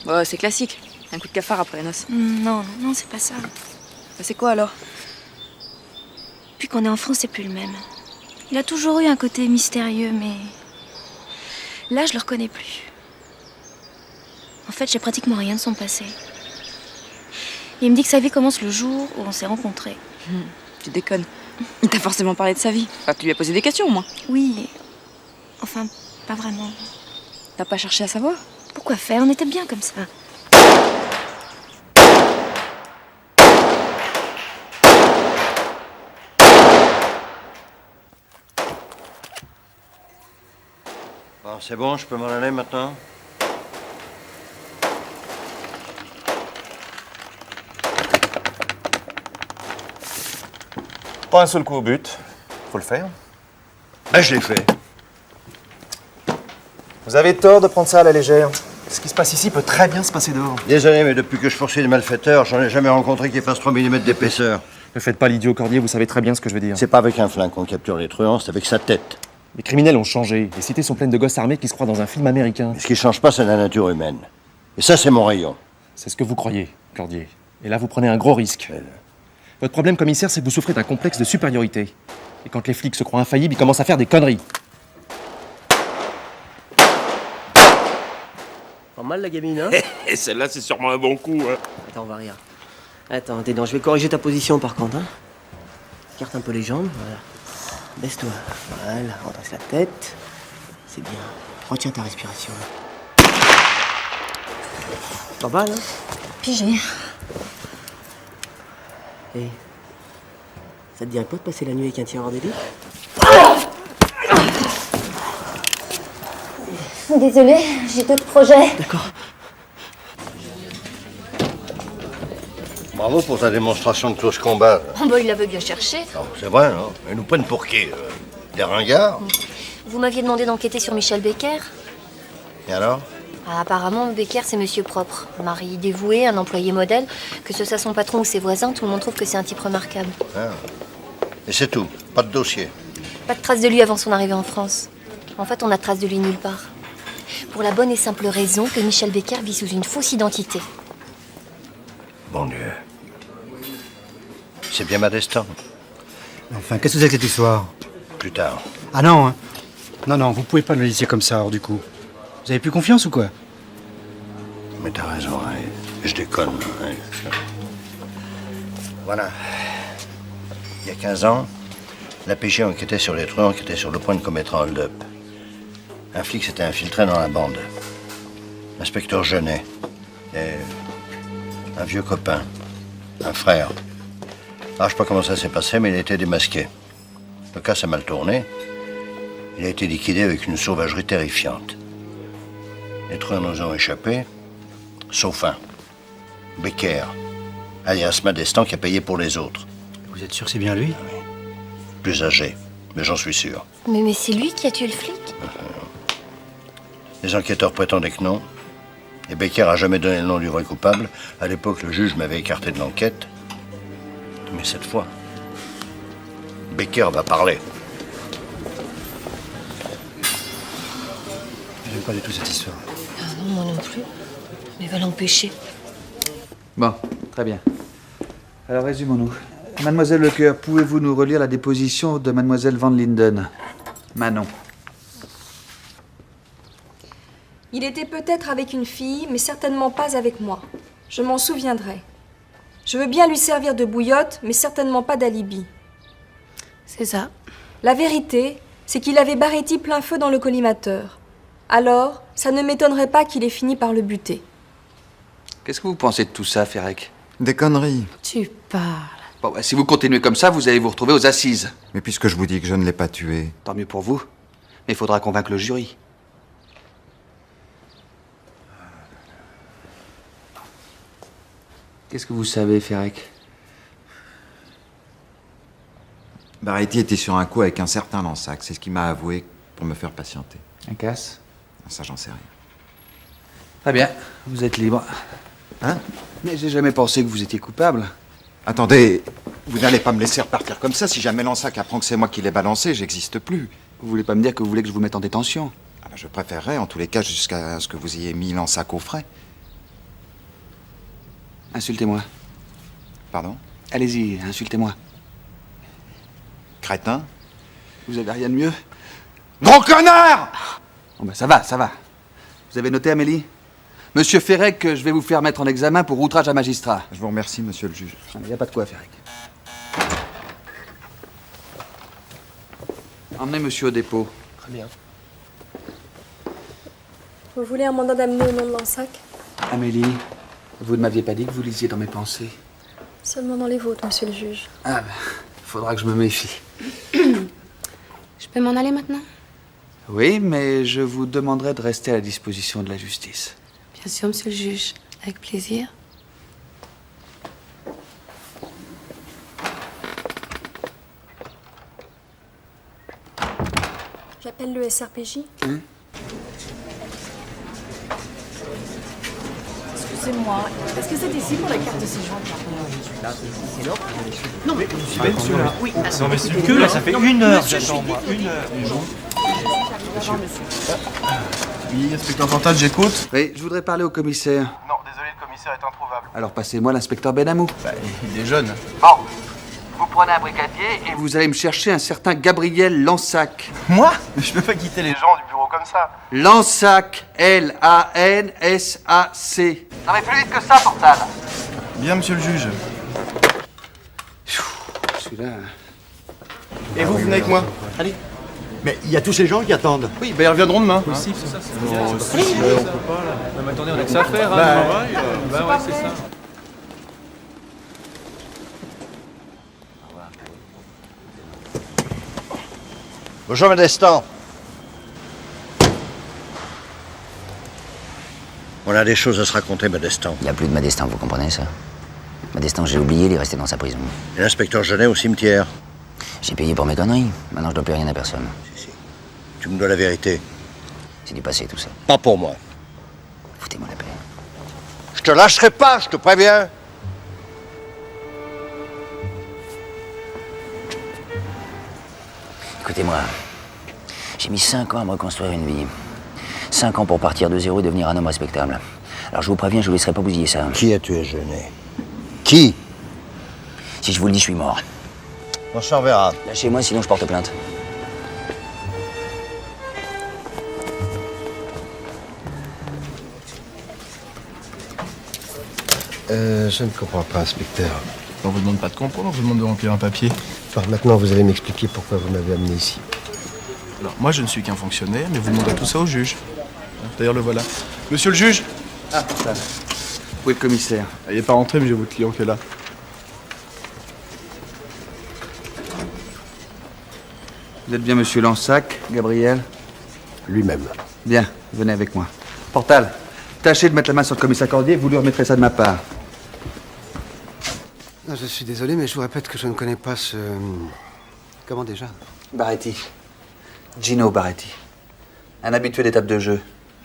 Ouais, c'est classique. Un coup de cafard après les noces. Non, c'est pas ça. C'est quoi alors? Depuis qu'on est enfant, c'est plus le même. Il a toujours eu un côté mystérieux, mais... Là, je le reconnais plus. En fait, j'ai pratiquement rien de son passé. Il me dit que sa vie commence le jour où on s'est rencontrés. Tu déconnes. Il t'a forcément parlé de sa vie. Enfin, tu lui as posé des questions, au moins. Oui. Enfin, pas vraiment. T'as pas cherché à savoir? Pourquoi faire? On était bien comme ça. Bon, c'est bon, je peux m'en aller maintenant? Pas un seul coup au but. Faut le faire. Ben, je l'ai fait. Vous avez tort de prendre ça à la légère. Ce qui se passe ici peut très bien se passer dehors. Désolé, mais depuis que je poursuis les malfaiteurs, j'en ai jamais rencontré qui fasse 3 mm d'épaisseur. Ne faites pas l'idiot, Cordier, vous savez très bien ce que je veux dire. C'est pas avec un flingue qu'on capture les truands, c'est avec sa tête. Les criminels ont changé. Les cités sont pleines de gosses armés qui se croient dans un film américain. Et ce qui change pas, c'est la nature humaine. Et ça, c'est mon rayon. C'est ce que vous croyez, Cordier. Et là, vous prenez un gros risque. Votre problème, commissaire, c'est que vous souffrez d'un complexe de supériorité. Et quand les flics se croient infaillibles, ils commencent à faire des conneries. Pas mal la gamine, hein? Et celle-là, c'est sûrement un bon coup, hein. Attends, on va rire. Attends, t'es dans. Je vais corriger ta position par contre, hein. Écarte un peu les jambes, voilà. Baisse-toi. Voilà, redresse la tête. C'est bien. Retiens ta respiration. Pas mal, hein? Pigé. Hé. Ça te dirait pas de passer la nuit avec un tireur d'élite? Désolée, j'ai d'autres projets. D'accord. Bravo pour ta démonstration de close combat. Oh bah, il l'avait bien cherché. C'est vrai, non? Ils nous prennent pour qui? Des ringards? Vous m'aviez demandé d'enquêter sur Michel Becker. Et alors? Apparemment, Becker, c'est monsieur propre. Un mari dévoué, un employé modèle. Que ce soit son patron ou ses voisins, tout le monde trouve que c'est un type remarquable. Ah. Et c'est tout? Pas de dossier? Pas de trace de lui avant son arrivée en France. En fait, on a trace de lui nulle part. Pour la bonne et simple raison que Michel Becker vit sous une fausse identité. Bon Dieu. C'est bien ma destin. Enfin, qu'est-ce que c'est que cette histoire? Plus tard. Ah non, hein. Non, vous pouvez pas me laisser comme ça, hors du coup. Vous avez plus confiance ou quoi? Mais t'as raison, hein. Je déconne. Hein. Voilà. Il y a 15 ans, la PJ enquêtait sur les truands qui étaient sur le point de commettre un hold-up. Un flic s'était infiltré dans la bande. L'inspecteur Genet. Et un vieux copain. Un frère. Ah, je sais pas comment ça s'est passé, mais il a été démasqué. Le cas s'est mal tourné. Il a été liquidé avec une sauvagerie terrifiante. Les truands nous ont échappé, sauf un. Becker, alias Madestan, qui a payé pour les autres. Vous êtes sûr que c'est bien lui? Plus âgé, mais j'en suis sûr. Mais c'est lui qui a tué le flic? Les enquêteurs prétendaient que non. Et Becker a jamais donné le nom du vrai coupable. À l'époque, le juge m'avait écarté de l'enquête. Mais cette fois, Becker va parler. J'aime pas du tout cette histoire. Ah non, moi non plus. Mais va l'empêcher. Bon, très bien. Alors résumons-nous. Mademoiselle Lecoeur, pouvez-vous nous relire la déposition de Mademoiselle Van Linden? Manon. Il était peut-être avec une fille, mais certainement pas avec moi. Je m'en souviendrai. Je veux bien lui servir de bouillotte, mais certainement pas d'alibi. C'est ça. La vérité, c'est qu'il avait Baretti plein feu dans le collimateur. Alors, ça ne m'étonnerait pas qu'il ait fini par le buter. Qu'est-ce que vous pensez de tout ça, Ferrec? Des conneries. Tu parles. Bon, bah, si vous continuez comme ça, vous allez vous retrouver aux assises. Mais puisque je vous dis que je ne l'ai pas tué... Tant mieux pour vous. Mais il faudra convaincre le jury. Qu'est-ce que vous savez, Ferrec? Baretti était sur un coup avec un certain Lansac. C'est ce qu'il m'a avoué pour me faire patienter. Un casse? Ça, j'en sais rien. Très bien, vous êtes libre. Hein? Mais j'ai jamais pensé que vous étiez coupable. Attendez, vous n'allez pas me laisser repartir comme ça. Si jamais Lansac apprend que c'est moi qui l'ai balancé, j'existe plus. Vous voulez pas me dire que vous voulez que je vous mette en détention? Ah ben, je préférerais, en tous les cas, jusqu'à ce que vous ayez mis Lansac au frais. Insultez-moi. Pardon? Allez-y, insultez-moi. Crétin? Vous avez rien de mieux? Gros connard! Bon ben ça va, ça va. Vous avez noté, Amélie? Monsieur Ferrec, je vais vous faire mettre en examen pour outrage à magistrat. Je vous remercie, monsieur le juge. Il n'y a pas de quoi, Ferrec. Emmenez monsieur au dépôt. Très bien. Vous voulez un mandat d'amener au nom de Lansac? Amélie, vous ne m'aviez pas dit que vous lisiez dans mes pensées. Seulement dans les vôtres, monsieur le juge. Ah ben, faudra que je me méfie. Je peux m'en aller maintenant? Oui, mais je vous demanderai de rester à la disposition de la justice. Bien sûr, monsieur le juge. Avec plaisir. J'appelle le SRPJ. Excusez-moi, est-ce que c'est ici pour la carte de séjour? C'est l'heure. Non, mais monsieur là. Oui, non, mais c'est que là, ça fait une heure que j'attends, moi. Une heure. Oui, inspecteur Fantal, j'écoute. Oui, je voudrais parler au commissaire. Non, désolé, le commissaire est introuvable. Alors passez-moi l'inspecteur Benamou. Il est jeune. Bon, vous prenez un brigadier et vous allez me chercher un certain Gabriel Lansac. Moi? Mais je peux pas quitter les gens du bureau comme ça. Lansac, L-A-N-S-A-C. Non mais plus vite que ça, Portal. Bien, monsieur le juge. Celui-là... Et vous venez avec moi? Allez. Mais il y a tous ces gens qui attendent. Oui, ben ils reviendront demain. Si, c'est ça, c'est bien. On peut pas, là. Non, mais attendez, on a que ça à faire, hein, le travail. Bah ouais, c'est ça. Bonjour, Modestan. On a des choses à se raconter, Modestan. Il n'y a plus de Modestan, vous comprenez ça? Modestan, j'ai oublié, il est resté dans sa prison. Et l'inspecteur Genet au cimetière. J'ai payé pour mes conneries. Maintenant, je dois plus rien à personne. Si. Tu me dois la vérité. C'est du passé, tout ça. Pas pour moi. Foutez-moi la paix. Je te lâcherai pas, je te préviens. Écoutez-moi, j'ai mis 5 ans à me reconstruire une vie. 5 ans pour partir de zéro et devenir un homme respectable. Alors je vous préviens, je vous laisserai pas bousiller ça. Qui a tué Genet? Qui? Si je vous le dis, je suis mort. On s'en verra. Lâchez-moi, sinon je porte plainte. Je ne comprends pas, inspecteur. On vous demande pas de comprendre, on vous demande de remplir un papier. Enfin, maintenant, vous allez m'expliquer pourquoi vous m'avez amené ici. Alors, moi, je ne suis qu'un fonctionnaire, mais vous demandez tout ça au juge. D'ailleurs, le voilà. Monsieur le juge? Ah, ça. Où est le commissaire? Il n'est pas rentré, mais j'ai votre client qui est là. Vous êtes bien monsieur Lansac, Gabriel? Lui-même. Bien, venez avec moi. Portal, tâchez de mettre la main sur le commissaire Cordier, vous lui remettrez ça de ma part. Non, je suis désolé, mais je vous répète que je ne connais pas ce... Comment déjà? Baretti. Gino Baretti. Un habitué des tables de jeu.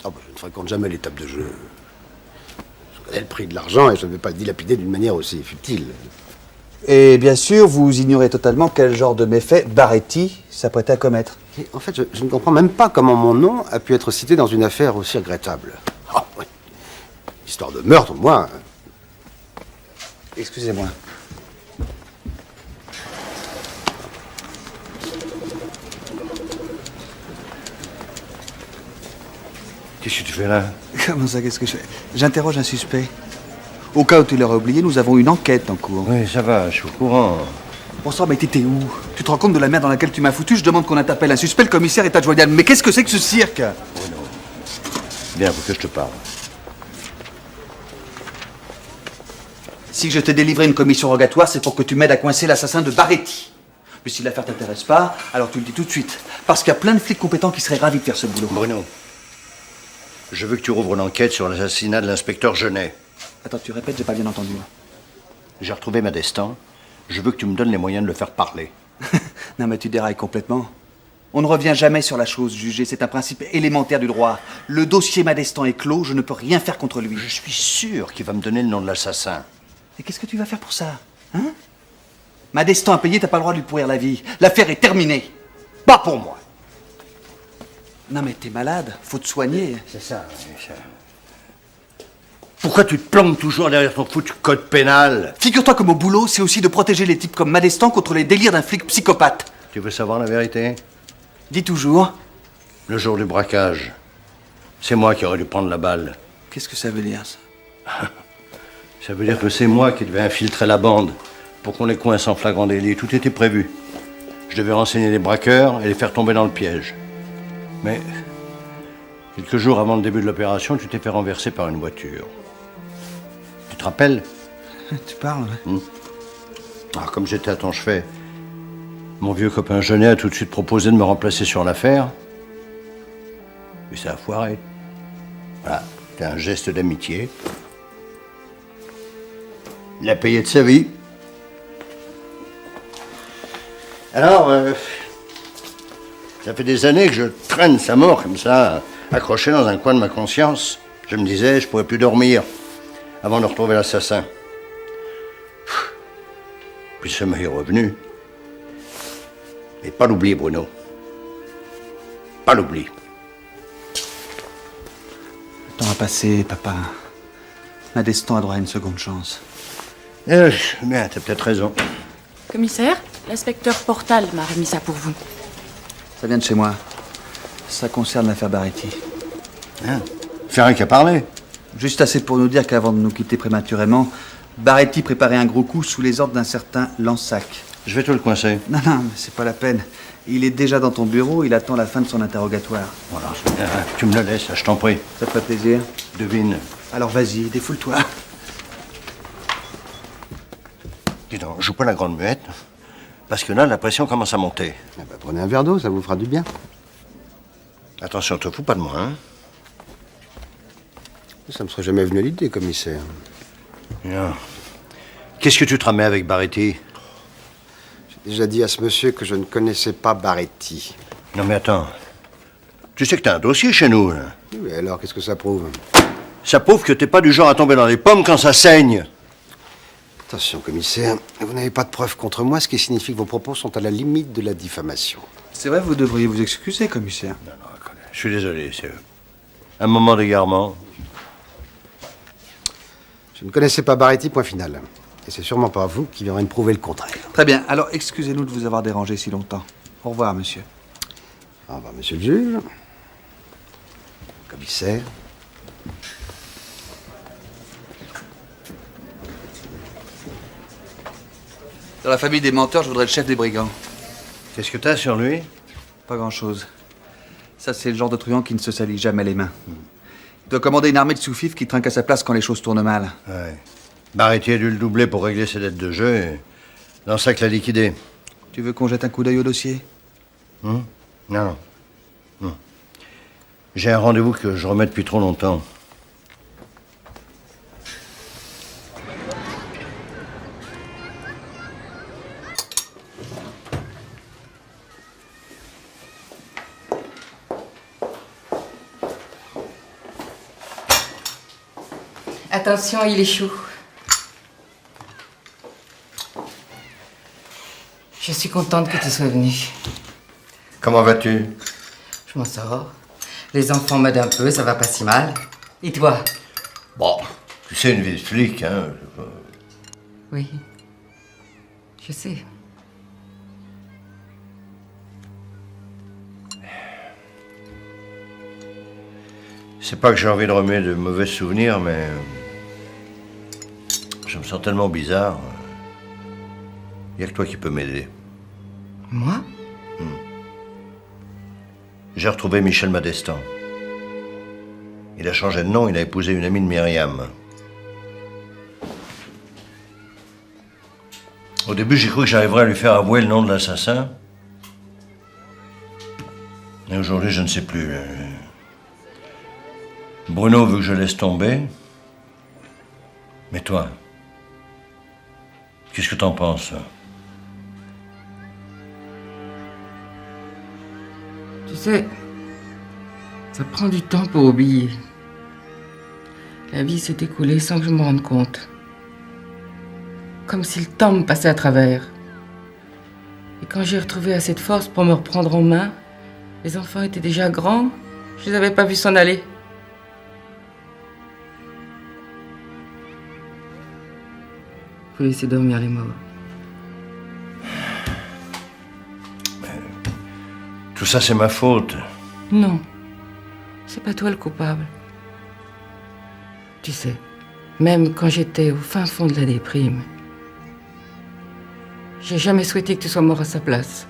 Oh, bah, je ne fréquente jamais les tables de jeu. Je connais le prix de l'argent et je ne vais pas le dilapider d'une manière aussi futile. Et bien sûr, vous ignorez totalement quel genre de méfait Baretti s'apprêtait à commettre. Et en fait, je ne comprends même pas comment mon nom a pu être cité dans une affaire aussi regrettable. Ah, oui. Histoire de meurtre, moi. Excusez-moi. Qu'est-ce que tu fais là? Comment ça, qu'est-ce que je fais? J'interroge un suspect. Au cas où tu l'aurais oublié, nous avons une enquête en cours. Oui, ça va, je suis au courant. Bon sang, mais t'étais où? Tu te rends compte de la merde dans laquelle tu m'as foutu? Je demande qu'on t'appelle un suspect, le commissaire est adjoignable. Mais qu'est-ce que c'est que ce cirque? Bruno, viens, faut que je te parle. Si je t'ai délivré une commission rogatoire, c'est pour que tu m'aides à coincer l'assassin de Baretti. Mais si l'affaire t'intéresse pas, alors tu le dis tout de suite. Parce qu'il y a plein de flics compétents qui seraient ravis de faire ce boulot. Bruno, je veux que tu rouvres l'enquête sur l'assassinat de l'inspecteur Genet. Attends, tu répètes, j'ai pas bien entendu. J'ai retrouvé Madestan. Je veux que tu me donnes les moyens de le faire parler. Non mais tu dérailles complètement. On ne revient jamais sur la chose jugée, c'est un principe élémentaire du droit. Le dossier Madestan est clos, je ne peux rien faire contre lui. Je suis sûr qu'il va me donner le nom de l'assassin. Et qu'est-ce que tu vas faire pour ça? Hein? Madestan a payé, t'as pas le droit de lui pourrir la vie. L'affaire est terminée. Pas pour moi. Non mais t'es malade, faut te soigner. C'est ça, ça. Pourquoi tu te planques toujours derrière ton foutu code pénal? Figure-toi que mon boulot, c'est aussi de protéger les types comme Madestan contre les délires d'un flic psychopathe. Tu veux savoir la vérité? Dis toujours. Le jour du braquage, c'est moi qui aurais dû prendre la balle. Qu'est-ce que ça veut dire, ça? Ça veut dire que c'est moi qui devais infiltrer la bande pour qu'on les coince en flagrant délit. Tout était prévu. Je devais renseigner les braqueurs et les faire tomber dans le piège. Mais, quelques jours avant le début de l'opération, tu t'es fait renverser par une voiture. Tu te rappelles? Tu parles, ouais. Alors, comme j'étais à ton chevet, mon vieux copain Genet a tout de suite proposé de me remplacer sur l'affaire. Mais ça a foiré. Voilà, c'était un geste d'amitié. Il a payé de sa vie. Alors, ça fait des années que je traîne sa mort comme ça, accroché dans un coin de ma conscience. Je me disais, je pourrais plus dormir avant de retrouver l'assassin. Puis le sommeil est revenu. Et pas l'oublier, Bruno. Pas l'oublier. Le temps a passé, papa. Madestan a droit à une seconde chance. Bien, t'as peut-être raison. Commissaire, l'inspecteur Portal m'a remis ça pour vous. Ça vient de chez moi. Ça concerne l'affaire Baretti. Hein? Ferré qui a parlé? Juste assez pour nous dire qu'avant de nous quitter prématurément, Baretti préparait un gros coup sous les ordres d'un certain Lansac. Je vais te le coincer. Non, mais c'est pas la peine. Il est déjà dans ton bureau, il attend la fin de son interrogatoire. Voilà, tu me le laisses, je t'en prie. Ça te fait plaisir? Devine. Alors vas-y, défoule-toi. Dis donc, joue pas la grande muette, parce que là, la pression commence à monter. Eh ben, prenez un verre d'eau, ça vous fera du bien. Attention, te fous pas de moi, hein? Ça me serait jamais venu à l'idée, commissaire. Bien. Qu'est-ce que tu te ramais avec Baretti? J'ai déjà dit à ce monsieur que je ne connaissais pas Baretti. Non mais attends. Tu sais que t'as un dossier chez nous, là. Oui, alors, qu'est-ce que ça prouve? Ça prouve que t'es pas du genre à tomber dans les pommes quand ça saigne. Attention, commissaire, vous n'avez pas de preuves contre moi, ce qui signifie que vos propos sont à la limite de la diffamation. C'est vrai, vous devriez vous excuser, commissaire. Non, je suis désolé, c'est un moment d'égarement. Je ne connaissais pas Baretti, point final. Et c'est sûrement pas vous qui viendrez me prouver le contraire. Très bien, alors excusez-nous de vous avoir dérangé si longtemps. Au revoir, monsieur. Au revoir, monsieur le juge. Commissaire. Dans la famille des menteurs, je voudrais le chef des brigands. Qu'est-ce que t'as sur lui? Pas grand-chose. Ça, c'est le genre de truand qui ne se salit jamais les mains. Il doit commander une armée de sous-fifs qui trinque à sa place quand les choses tournent mal. Ouais. Baretti a dû le doubler pour régler ses dettes de jeu et Lansac l'a liquidé. Tu veux qu'on jette un coup d'œil au dossier? Non. J'ai un rendez-vous que je remets depuis trop longtemps. Attention, il est chaud. Je suis contente que tu sois venu. Comment vas-tu? Je m'en sors. Les enfants m'aident un peu, ça va pas si mal. Et toi? Bon, tu sais, une vie de flic, hein. Oui. Je sais. C'est pas que j'ai envie de remettre de mauvais souvenirs, mais je me sens tellement bizarre. Il n'y a que toi qui peux m'aider. Moi? J'ai retrouvé Michel Madestan. Il a changé de nom, il a épousé une amie de Myriam. Au début, j'ai cru que j'arriverais à lui faire avouer le nom de l'assassin. Et aujourd'hui, je ne sais plus. Bruno veut que je laisse tomber. Mais toi, qu'est-ce que t'en penses? Tu sais, ça prend du temps pour oublier. La vie s'est écoulée sans que je me rende compte. Comme si le temps me passait à travers. Et quand j'ai retrouvé assez de force pour me reprendre en main, les enfants étaient déjà grands, je les avais pas vus s'en aller. Faut laisser dormir les morts. Tout ça, c'est ma faute. Non, c'est pas toi le coupable. Tu sais, même quand j'étais au fin fond de la déprime, j'ai jamais souhaité que tu sois mort à sa place.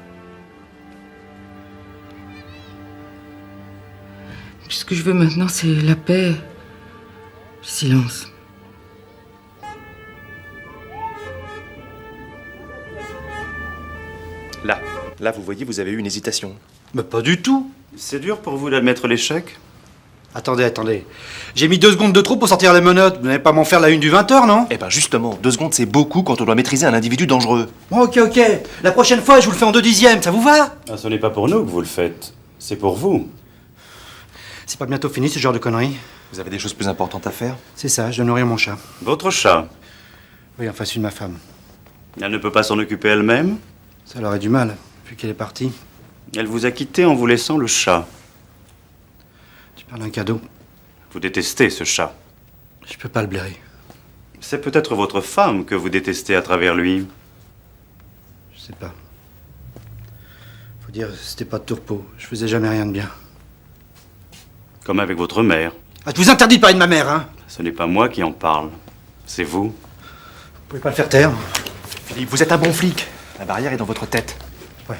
Tout ce que je veux maintenant, c'est la paix, le silence. Là, vous voyez, vous avez eu une hésitation. Mais pas du tout. C'est dur pour vous d'admettre l'échec? Attendez. J'ai mis 2 secondes de trop pour sortir les menottes. Vous n'allez pas m'en faire la une du 20h, non? Eh ben justement, 2 secondes c'est beaucoup quand on doit maîtriser un individu dangereux. Bon, ok. La prochaine fois, je vous le fais en 2/10, ça vous va? Ah, ce n'est pas pour nous que vous le faites, c'est pour vous. C'est pas bientôt fini, ce genre de conneries? Vous avez des choses plus importantes à faire? C'est ça, je dois nourrir mon chat. Votre chat? Oui, enfin, celui de ma femme. Elle ne peut pas s'en occuper elle-même? Ça leur aurait du mal, vu qu'elle est partie. Elle vous a quitté en vous laissant le chat. Tu parles d'un cadeau. Vous détestez ce chat. Je peux pas le blairer. C'est peut-être votre femme que vous détestez à travers lui. Je sais pas. Faut dire, c'était pas de tourpeau. Je faisais jamais rien de bien. Comme avec votre mère. Ah, je vous interdis de parler de ma mère, hein? Ce n'est pas moi qui en parle. C'est vous. Vous pouvez pas le faire taire. Philippe, vous êtes un bon flic. La barrière est dans votre tête. Ouais.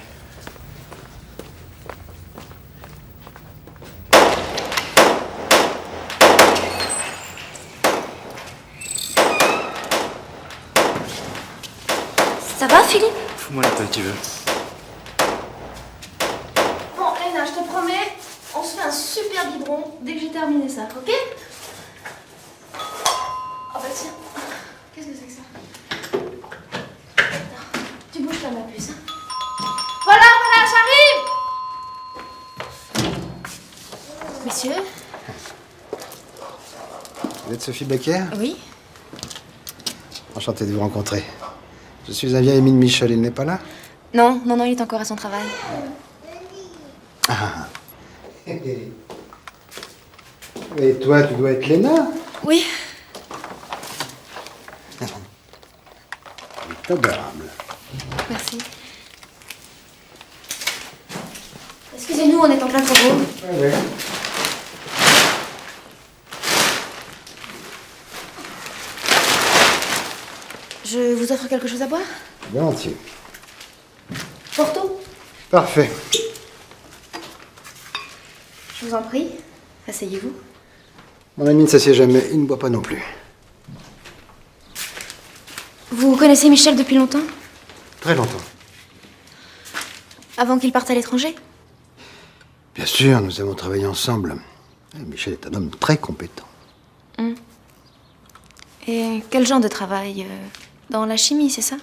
Ça va, Philippe? Fous-moi la paix, tu veux. Bon, Léna, je te promets, on se fait un super biberon dès que j'ai terminé ça, ok? Oh bah tiens, qu'est-ce que c'est que ça? Attends, tu bouges pas ma puce, hein? Voilà, j'arrive! Messieurs? Vous êtes Sophie Becker? Oui. Enchanté de vous rencontrer. Je suis un vieil ami de Michel, il n'est pas là? Non, il est encore à son travail. Ah. Et toi, tu dois être Léna? Oui. Elle est adorable. Merci. Excusez-nous, on est en plein travaux. Ouais. Je vous offre quelque chose à boire? Volontiers. Porto? Parfait. Je vous en prie. Asseyez-vous. Mon ami ne s'assied jamais, il ne boit pas non plus. Vous connaissez Michel depuis longtemps? Très longtemps. Avant qu'il parte à l'étranger? Bien sûr, nous avons travaillé ensemble. Michel est un homme très compétent. Et quel genre de travail? Dans la chimie, c'est ça?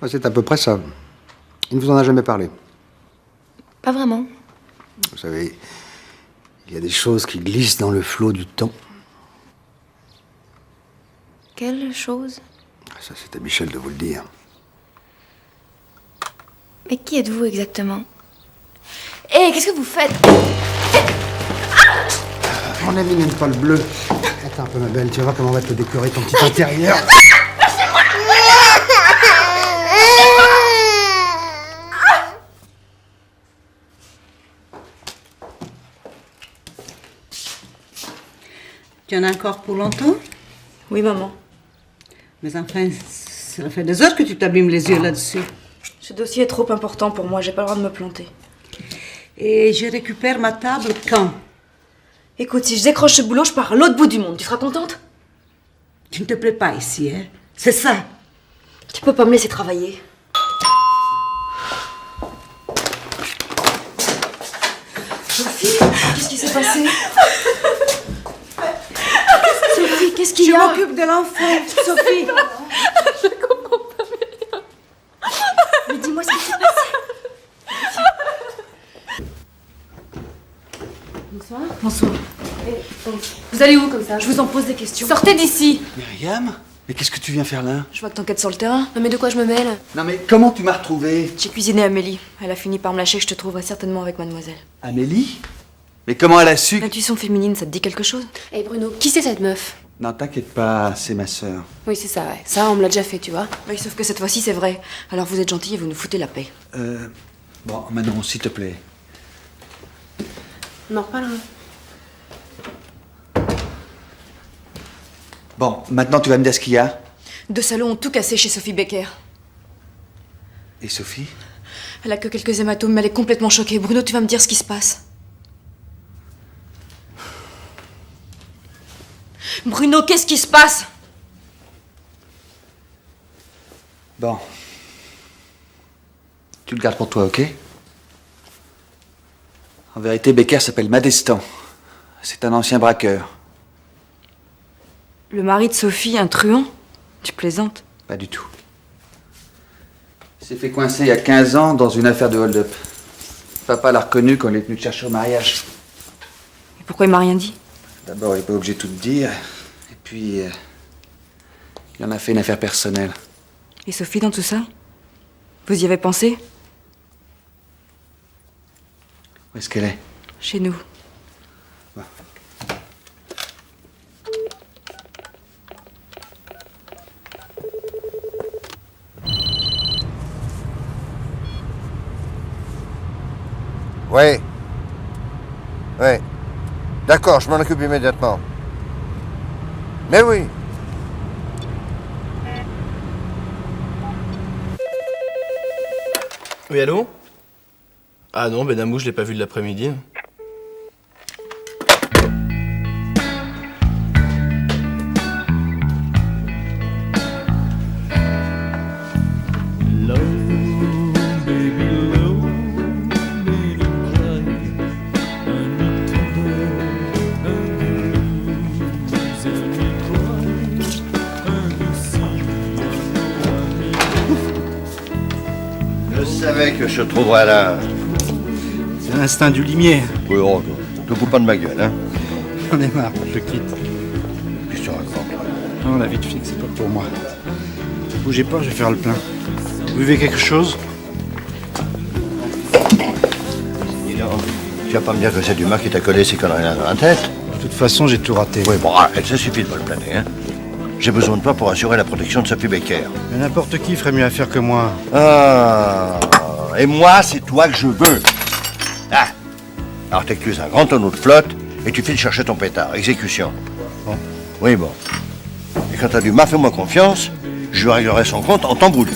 C'est à peu près ça. Il ne vous en a jamais parlé. Pas vraiment. Vous savez, il y a des choses qui glissent dans le flot du temps. Quelle chose? Ça, c'est à Michel de vous le dire. Mais qui êtes-vous exactement? Hé, qu'est-ce que vous faites? Mon ami n'aime pas le bleu. Attends un peu, ma belle, tu vas voir comment on va te décorer ton petit intérieur. Tu en as encore pour longtemps? Oui, maman. Mais enfin, Ça fait des heures que tu t'abîmes les yeux là-dessus. Ce dossier est trop important pour moi, j'ai pas le droit de me planter. Et je récupère ma table quand? Écoute, si je décroche ce boulot, je pars à l'autre bout du monde. Tu seras contente? Tu ne te plais pas ici, hein? C'est ça. Tu peux pas me laisser travailler. Sophie, qu'est-ce qui s'est passé? Sophie, qu'est-ce qu'il y a? Je m'occupe de l'enfant, Sophie. Je comprends pas, mais... Mais dis-moi ce qui s'est passé. Bonsoir. Bonsoir. Vous allez où comme ça? Je vous en pose des questions. Sortez d'ici! Myriam? Mais qu'est-ce que tu viens faire là? Je vois que t'enquêtes sur le terrain. Non mais de quoi je me mêle? Non mais comment tu m'as retrouvée? J'ai cuisiné Amélie. Elle a fini par me lâcher que je te trouverai certainement avec mademoiselle. Amélie? Mais comment elle a su? L'intuition féminine, ça te dit quelque chose? Hé Bruno, qui c'est cette meuf? Non, t'inquiète pas, c'est ma sœur. Oui, c'est ça, ouais. Ça, on me l'a déjà fait, tu vois. Oui, sauf que cette fois-ci, c'est vrai. Alors vous êtes gentil et vous nous foutez la paix. Bon, Manon, s'il te plaît. On en reparlera. Bon, maintenant tu vas me dire ce qu'il y a. 2 salons ont tout cassé chez Sophie Becker. Et Sophie? Elle a que quelques hématomes, mais elle est complètement choquée. Bruno, tu vas me dire ce qui se passe. Bruno, qu'est-ce qui se passe? Bon. Tu le gardes pour toi, ok? En vérité, Becker s'appelle Madestan. C'est un ancien braqueur. Le mari de Sophie, un truand? Tu plaisantes? Pas du tout. Il s'est fait coincer il y a 15 ans dans une affaire de hold-up. Papa l'a reconnu quand il est venu te chercher au mariage. Et pourquoi il m'a rien dit? D'abord, il n'est pas obligé de tout te dire. Et puis, il en a fait une affaire personnelle. Et Sophie dans tout ça? Vous y avez pensé? Où est-ce qu'elle est? Chez nous. Oui. Oui. D'accord, je m'en occupe immédiatement. Mais oui. Oui, allô? Ah non, Benamou, je l'ai pas vu de l'après-midi. Je savais que je te trouverais là. C'est l'instinct du limier. Oui, oh, te fous pas de ma gueule, hein. J'en ai marre, je quitte. Qu'est-ce que tu racontes? Non, la vie de flic, c'est pas pour moi. Bougez pas, je vais faire le plein. Vous buvez quelque chose? Dis donc, tu vas pas me dire que c'est Dumas qui t'a collé ces conneries-là dans la tête? De toute façon, j'ai tout raté. Oui, bon, arrête, ça suffit de me le planer, hein. J'ai besoin de toi pour assurer la protection de Sophie Becker. Mais n'importe qui ferait mieux à faire que moi. Ah, et moi, c'est toi que je veux. Ah, alors t'accuses un grand tonneau de flotte et tu files chercher ton pétard. Exécution. Bon. Oui, bon. Et quand t'as Dumas, fais-moi confiance, je lui réglerai son compte en temps voulu.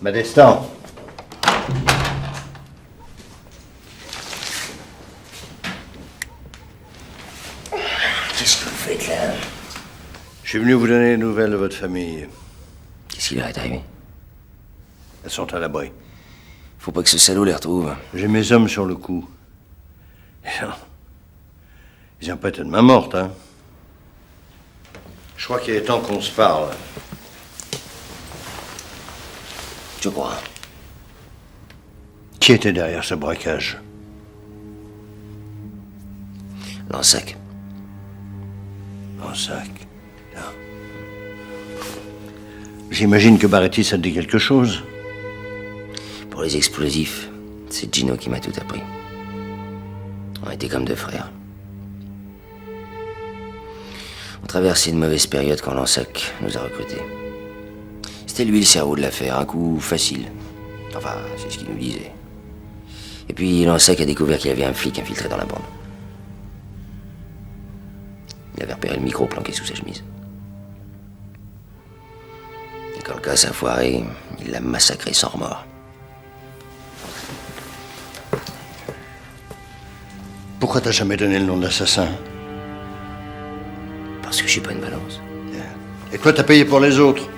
Madestan. Qu'est-ce que vous faites là? Je suis venu vous donner des nouvelles de votre famille. Qu'est-ce qui leur est arrivé? Elles sont à l'abri. Faut pas que ce salaud les retrouve. J'ai mes hommes sur le coup. Ils n'ont pas été de main morte, hein. Je crois qu'il est temps qu'on se parle. Je crois. Qui était derrière ce braquage? Lansac. Lansac. J'imagine que Baretti, ça te dit quelque chose? Pour les explosifs, c'est Gino qui m'a tout appris. On était comme 2 frères. On traversé une mauvaise période quand Lansac nous a recrutés. C'était lui le cerveau de l'affaire, un coup facile. Enfin, c'est ce qu'il nous disait. Et puis Lansac a découvert qu'il y avait un flic infiltré dans la bande. Il avait repéré le micro planqué sous sa chemise. Et quand le casse a foiré, il l'a massacré sans remords. Pourquoi t'as jamais donné le nom de l'assassin? Parce que je suis pas une balance. Et toi, t'as payé pour les autres?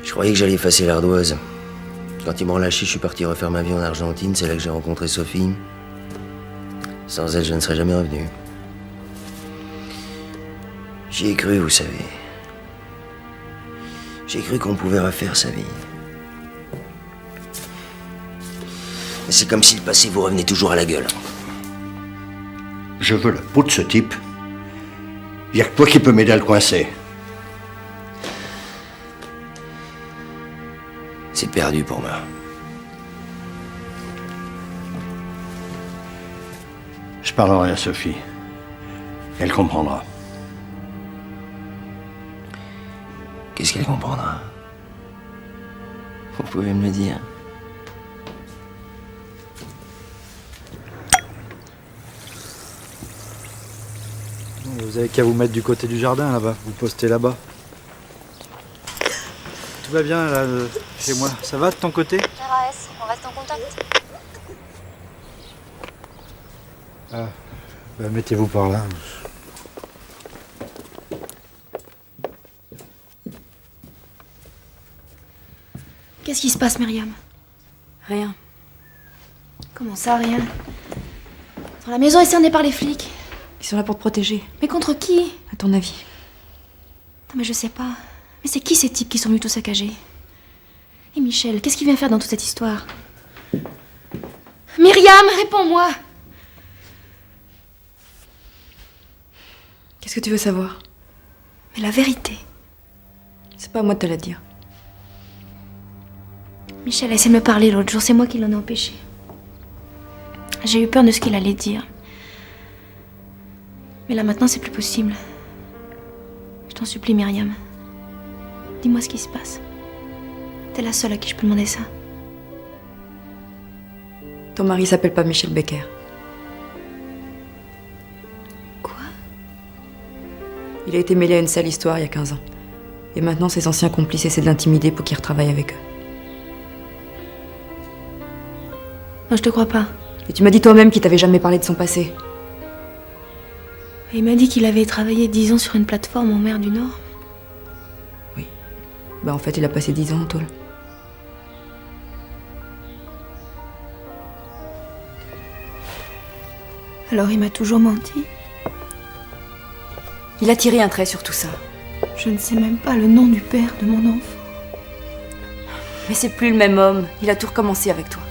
Je croyais que j'allais effacer l'ardoise. Quand ils m'ont lâché, je suis parti refaire ma vie en Argentine. C'est là que j'ai rencontré Sophie. Sans elle, je ne serais jamais revenu. J'y ai cru, vous savez. J'ai cru qu'on pouvait refaire sa vie. Mais c'est comme si le passé vous revenait toujours à la gueule. Je veux la peau de ce type. Il n'y a que toi qui peux m'aider à le coincer. C'est perdu pour moi. Je parlerai à Sophie. Elle comprendra. Qu'est-ce qu'elle comprendra? Vous pouvez me le dire. Vous avez qu'à vous mettre du côté du jardin, là-bas. Vous postez là-bas. Tout va bien, là, chez moi. Ça va de ton côté? RAS, on reste en contact. Ah, bah, mettez-vous par là. Qu'est-ce qui se passe, Myriam? Rien. Comment ça, rien? Dans la maison est cernée par les flics. Ils sont là pour te protéger. Mais contre qui? À ton avis? Non, mais je sais pas. Mais c'est qui ces types qui sont venus tout saccager? Et Michel, qu'est-ce qu'il vient faire dans toute cette histoire? Myriam, réponds-moi! Qu'est-ce que tu veux savoir? Mais la vérité. C'est pas à moi de te la dire. Michel a essayé de me parler l'autre jour, c'est moi qui l'en ai empêché. J'ai eu peur de ce qu'il allait dire. Mais là maintenant, c'est plus possible. Je t'en supplie, Myriam. Dis-moi ce qui se passe. T'es la seule à qui je peux demander ça. Ton mari s'appelle pas Michel Becker. Quoi? Il a été mêlé à une sale histoire il y a 15 ans. Et maintenant, ses anciens complices essaient de l'intimider pour qu'il retravaille avec eux. Non, je te crois pas. Et tu m'as dit toi-même qu'il t'avait jamais parlé de son passé. Et il m'a dit qu'il avait travaillé 10 ans sur une plateforme en mer du Nord. Bah en fait, il a passé 10 ans en tôle. Alors il m'a toujours menti. Il a tiré un trait sur tout ça. Je ne sais même pas le nom du père de mon enfant. Mais c'est plus le même homme. Il a tout recommencé avec toi.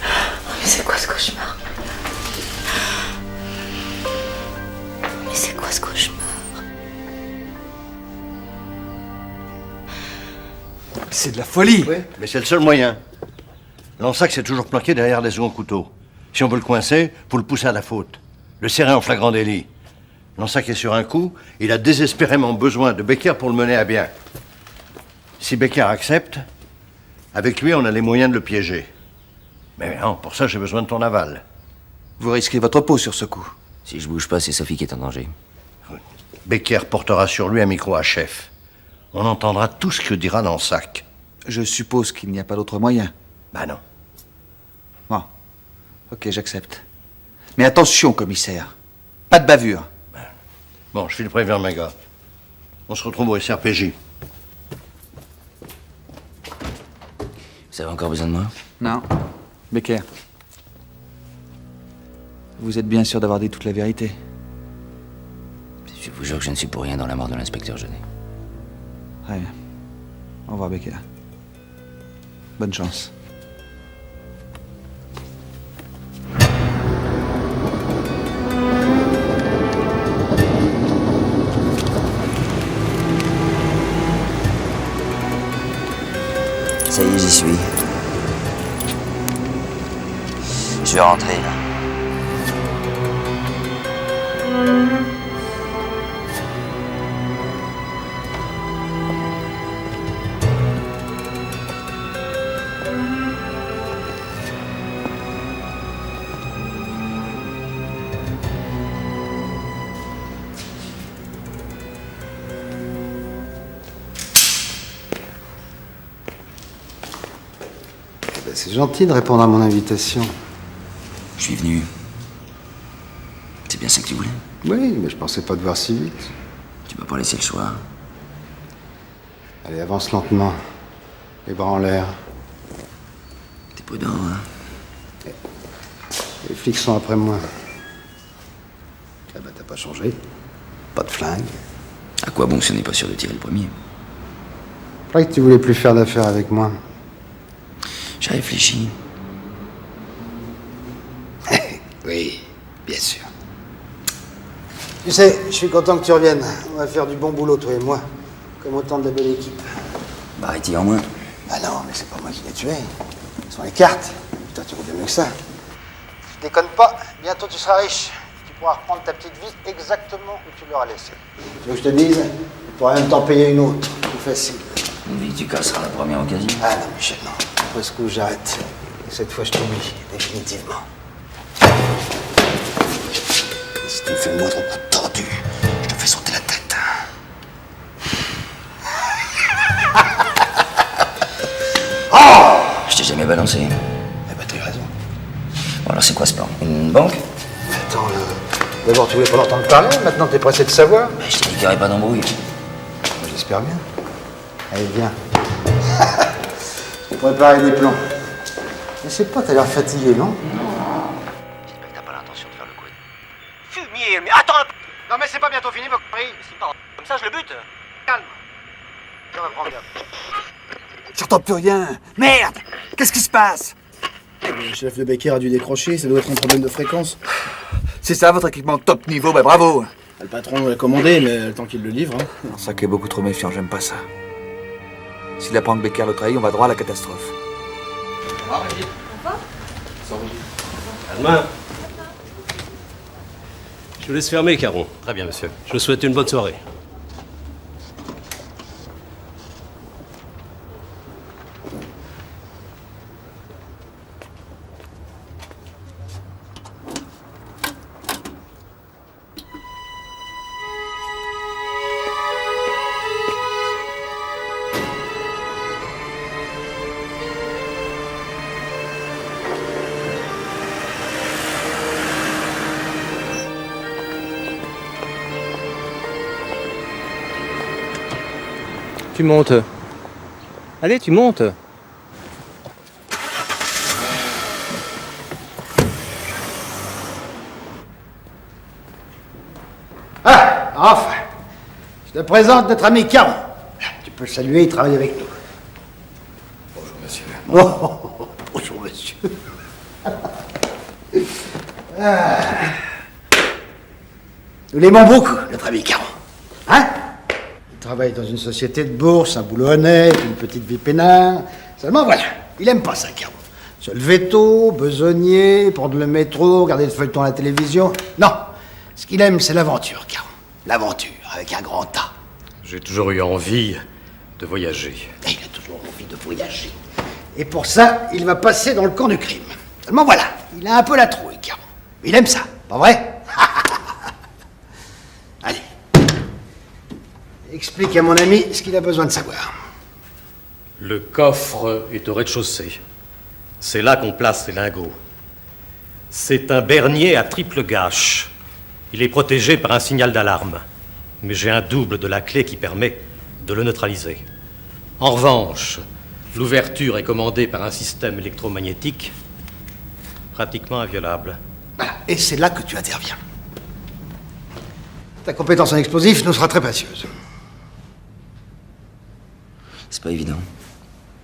Mais c'est quoi ce cauchemar? Mais c'est quoi ce cauchemar? C'est de la folie. Oui, mais c'est le seul moyen. Lansac s'est toujours planqué derrière les seconds couteaux. Si on veut le coincer, faut le pousser à la faute. Le serrer en flagrant délit. Lansac est sur un coup, il a désespérément besoin de Becker pour le mener à bien. Si Becker accepte, avec lui, on a les moyens de le piéger. Mais non, pour ça, j'ai besoin de ton aval. Vous risquez votre peau sur ce coup. Si je bouge pas, c'est Sophie qui est en danger. Becker portera sur lui un micro à chef. On entendra tout ce que dira Lansac. Je suppose qu'il n'y a pas d'autre moyen. Bah non. Bon. Ok, j'accepte. Mais attention, commissaire. Pas de bavure. Bon, je file prévenir mes gars. On se retrouve au SRPJ. Vous avez encore besoin de moi? Non. Becker. Vous êtes bien sûr d'avoir dit toute la vérité? Je vous jure que je ne suis pour rien dans la mort de l'inspecteur Jeunet. Très bien. Au revoir, Becker. Bonne chance. Ça y est, j'y suis. Je vais rentrer, là. C'est gentil de répondre à mon invitation. Je suis venu. C'est bien ça que tu voulais? Oui, mais je pensais pas te voir si vite. Tu m'as pas laissé le choix. Allez, avance lentement. Les bras en l'air. T'es prudent, hein? Les flics sont après moi. Eh ben, t'as pas changé. Pas de flingue. À quoi bon si on n'est pas sûr de tirer le premier? Je croyais que tu voulais plus faire d'affaires avec moi. J'ai réfléchi. Oui, bien sûr. Tu sais, je suis content que tu reviennes. On va faire du bon boulot, toi et moi. Comme autant de la belle équipe. Barretti en moins. Ah non, mais c'est pas moi qui l'ai tué. Ce sont les cartes. Putain, tu vois mieux que ça. Je déconne pas, bientôt tu seras riche. Tu pourras reprendre ta petite vie exactement où tu l'auras laissée. Tu veux que je te dise? Tu pourras même t'en payer une autre. Plus facile. On dit que tu casseras la première occasion. Ah non, Michel, non. Après ce coup, j'arrête. Et cette fois, je t'oublie, définitivement. Et si tu me fais le moindre coup de tordu, je te fais sauter la tête. Oh! Je t'ai jamais balancé. Eh ben, t'as eu raison. Bon, alors c'est quoi ce plan? Une banque? Attends, d'abord, tu voulais pas l'entendre parler, maintenant t'es pressé de savoir. Je t'ai dit qu'il n'y aurait pas d'embrouille. J'espère bien. Allez, viens. Je t'ai préparé des plans. Mais c'est pas, t'as l'air fatigué, non? J'espère que t'as pas l'intention de faire le coup. Fumier, mais attends. Non, mais c'est pas bientôt fini, vos conneries. Comme ça, je le bute. Calme. Je vais prendre garde. J'entends plus rien. Merde! Qu'est-ce qui se passe? Le chef de Becker a dû décrocher, ça doit être un problème de fréquence. C'est ça votre équipement top niveau, bah bravo! Le patron l'a commandé, mais le temps qu'il le livre. Hein. Ça qui est beaucoup trop méfiant, j'aime pas ça. Si la banque Becker le trahit, on va droit à la catastrophe. Calme. Je vous laisse fermer, Caron. Très bien, monsieur. Je vous souhaite une bonne soirée. Tu montes. Allez, tu montes. Ah, enfin. Je te présente notre ami Caron. Tu peux le saluer, il travaille avec nous. Bonjour, monsieur. Oh, bonjour, monsieur. Ah. Nous l'aimons beaucoup, notre ami Caron. Hein? Il travaille dans une société de bourse, un boulot honnête, une petite vie peinard. Seulement, voilà, il aime pas ça, Caron. Se lever tôt, besogner, prendre le métro, regarder le feuilleton à la télévision. Non, ce qu'il aime, c'est l'aventure, Caron. L'aventure, avec un grand A. J'ai toujours eu envie de voyager. Et il a toujours envie de voyager. Et pour ça, il va passer dans le camp du crime. Seulement voilà, il a un peu la trouille, Caron. Il aime ça, pas vrai? Allez. Explique à mon ami ce qu'il a besoin de savoir. Le coffre est au rez-de-chaussée. C'est là qu'on place les lingots. C'est un bernier à triple gâche. Il est protégé par un signal d'alarme. Mais j'ai un double de la clé qui permet de le neutraliser. En revanche, l'ouverture est commandée par un système électromagnétique pratiquement inviolable. Voilà, et c'est là que tu interviens. Ta compétence en explosifs nous sera très précieuse. C'est pas évident.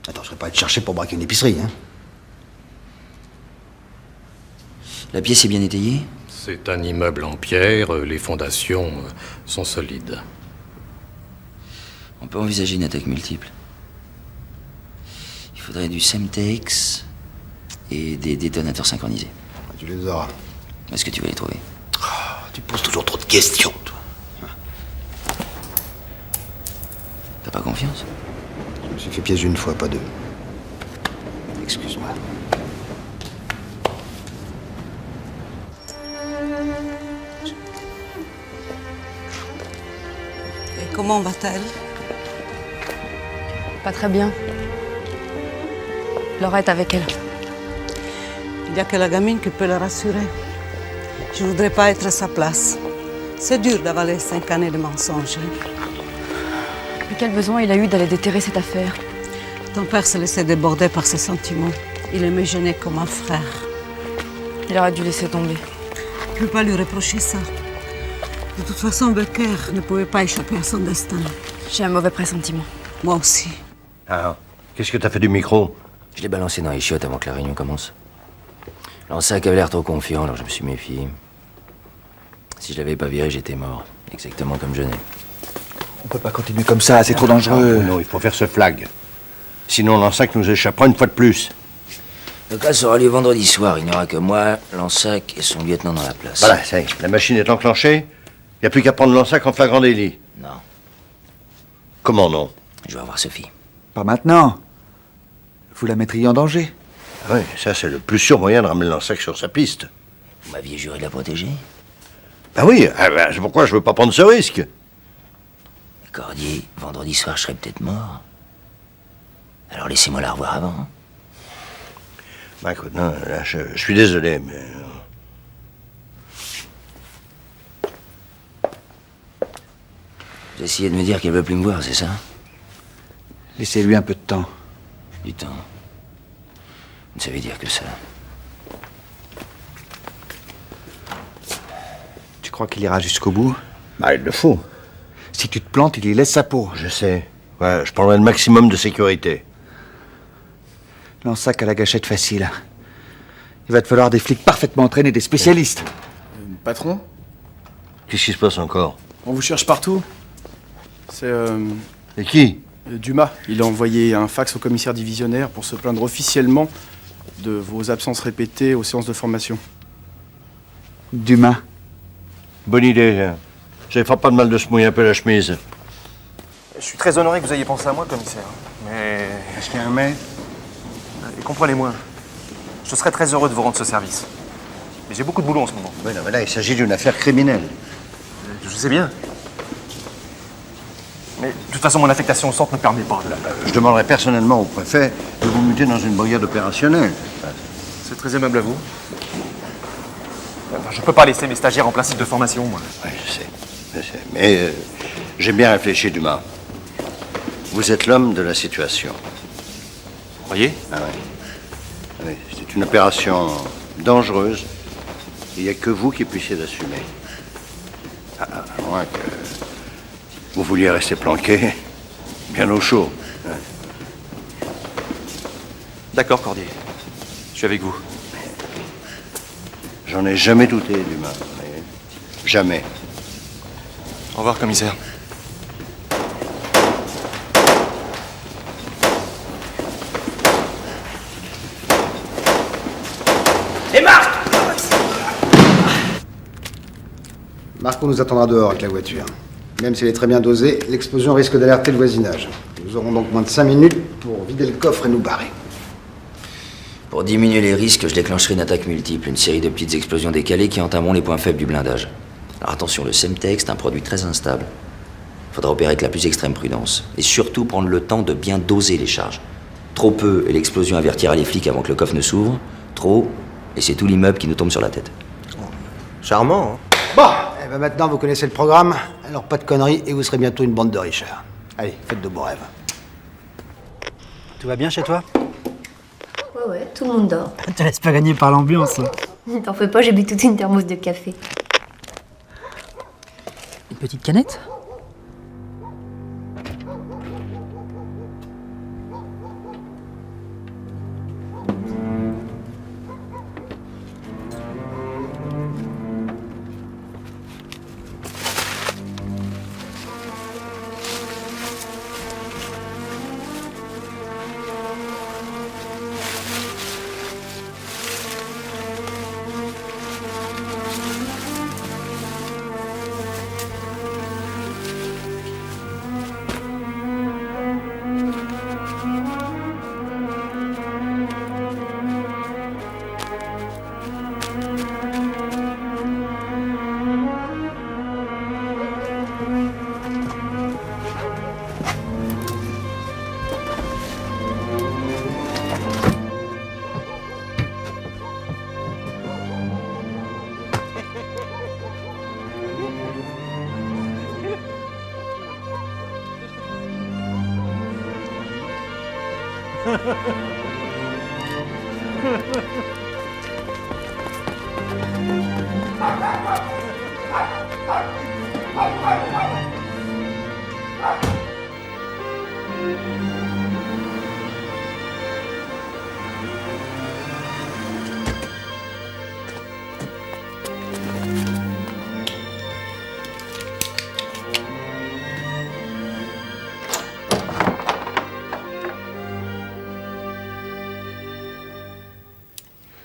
Attends, je serais pas à te chercher pour braquer une épicerie, hein. La pièce est bien étayée? C'est un immeuble en pierre, les fondations sont solides. On peut envisager une attaque multiple. Il faudrait du Semtex et des détonateurs synchronisés. Tu les auras. Est-ce que tu vas les trouver? Tu poses toujours trop de questions, toi. T'as pas confiance? Je me suis fait piège une fois, pas deux. Excuse-moi. Et comment va-t-elle? Pas très bien. Laura est avec elle. Il n'y a que la gamine qui peut la rassurer. Je ne voudrais pas être à sa place. C'est dur d'avaler 5 années de mensonges. Mais quel besoin il a eu d'aller déterrer cette affaire? Ton père s'est laissé déborder par ses sentiments. Il aimait Genet comme un frère. Il aurait dû laisser tomber. Je ne peux pas lui reprocher ça. De toute façon, Becker ne pouvait pas échapper à son destin. J'ai un mauvais pressentiment. Moi aussi. Ah, qu'est-ce que t'as fait du micro? Je l'ai balancé dans les chiottes avant que la réunion commence. Lansac avait l'air trop confiant, alors je me suis méfié. Si je l'avais pas viré, j'étais mort. Exactement comme Genet. On peut pas continuer comme ça, c'est trop dangereux. Non, il faut faire ce flag. Sinon, Lansac nous échappera une fois de plus. Le cas sera lieu vendredi soir. Il n'y aura que moi, Lansac et son lieutenant dans la place. Voilà, ça y est, la machine est enclenchée. Il n'y a plus qu'à prendre Lansac en flagrant délit. Non. Comment non? Je vais voir Sophie. Pas maintenant. Vous la mettriez en danger. Ah oui, ça c'est le plus sûr moyen de ramener Lansac sur sa piste. Vous m'aviez juré de la protéger? Ah oui, c'est pourquoi je veux pas prendre ce risque. Cordier, vendredi soir, je serai peut-être mort. Alors laissez-moi la revoir avant. Bah écoute, non, là, je suis désolé, mais... Vous essayez de me dire qu'elle veut plus me voir, c'est ça? Laissez-lui un peu de temps. Du temps. Vous ne savez dire que ça. Tu crois qu'il ira jusqu'au bout? Bah, il le faut. Si tu te plantes, il y laisse sa peau. Je sais. Ouais, je prendrai le maximum de sécurité. Lansac à la gâchette facile. Il va te falloir des flics parfaitement entraînés, des spécialistes. Patron? Qu'est-ce qui se passe encore? On vous cherche partout. C'est Et qui? Dumas. Il a envoyé un fax au commissaire divisionnaire pour se plaindre officiellement de vos absences répétées aux séances de formation. Dumas. Bonne idée. Hein. Ça ne fera pas de mal de se mouiller un peu la chemise. Je suis très honoré que vous ayez pensé à moi, commissaire. Mais... Est-ce qu'il y a un mais? Et comprenez-moi, je serais très heureux de vous rendre ce service. Mais j'ai beaucoup de boulot en ce moment. Oui, non, mais là, il s'agit d'une affaire criminelle. Je sais bien. Mais de toute façon, mon affectation au centre ne permet pas de la... Je demanderai personnellement au préfet de vous muter dans une brigade opérationnelle. C'est très aimable à vous. Enfin, je peux pas laisser mes stagiaires en plein cycle de formation, moi. Oui, je sais. Mais j'ai bien réfléchi, Dumas. Vous êtes l'homme de la situation. Vous croyez? Ah oui. Oui, c'est une opération dangereuse. Il n'y a que vous qui puissiez l'assumer. À moins que vous vouliez rester planqué, bien au chaud. Ouais. D'accord, Cordier. Je suis avec vous. J'en ai jamais douté, Dumas. Mais jamais. Au revoir, commissaire. Et Marc! Marco nous attendra dehors avec la voiture. Même s'il est très bien dosé, l'explosion risque d'alerter le voisinage. Nous aurons donc moins de 5 minutes pour vider le coffre et nous barrer. Pour diminuer les risques, je déclencherai une attaque multiple, une série de petites explosions décalées qui entameront les points faibles du blindage. Alors attention, le Semtex est un produit très instable. Il faudra opérer avec la plus extrême prudence. Et surtout prendre le temps de bien doser les charges. Trop peu, et l'explosion avertira les flics avant que le coffre ne s'ouvre. Trop, et c'est tout l'immeuble qui nous tombe sur la tête. Charmant, hein? Bon, eh ben maintenant vous connaissez le programme, alors pas de conneries et vous serez bientôt une bande de richards. Allez, faites de beaux rêves. Tout va bien chez toi? Ouais, tout le monde dort. Te laisse pas gagner par l'ambiance. T'en fais pas, j'ai bu toute une thermos de café. Une petite canette?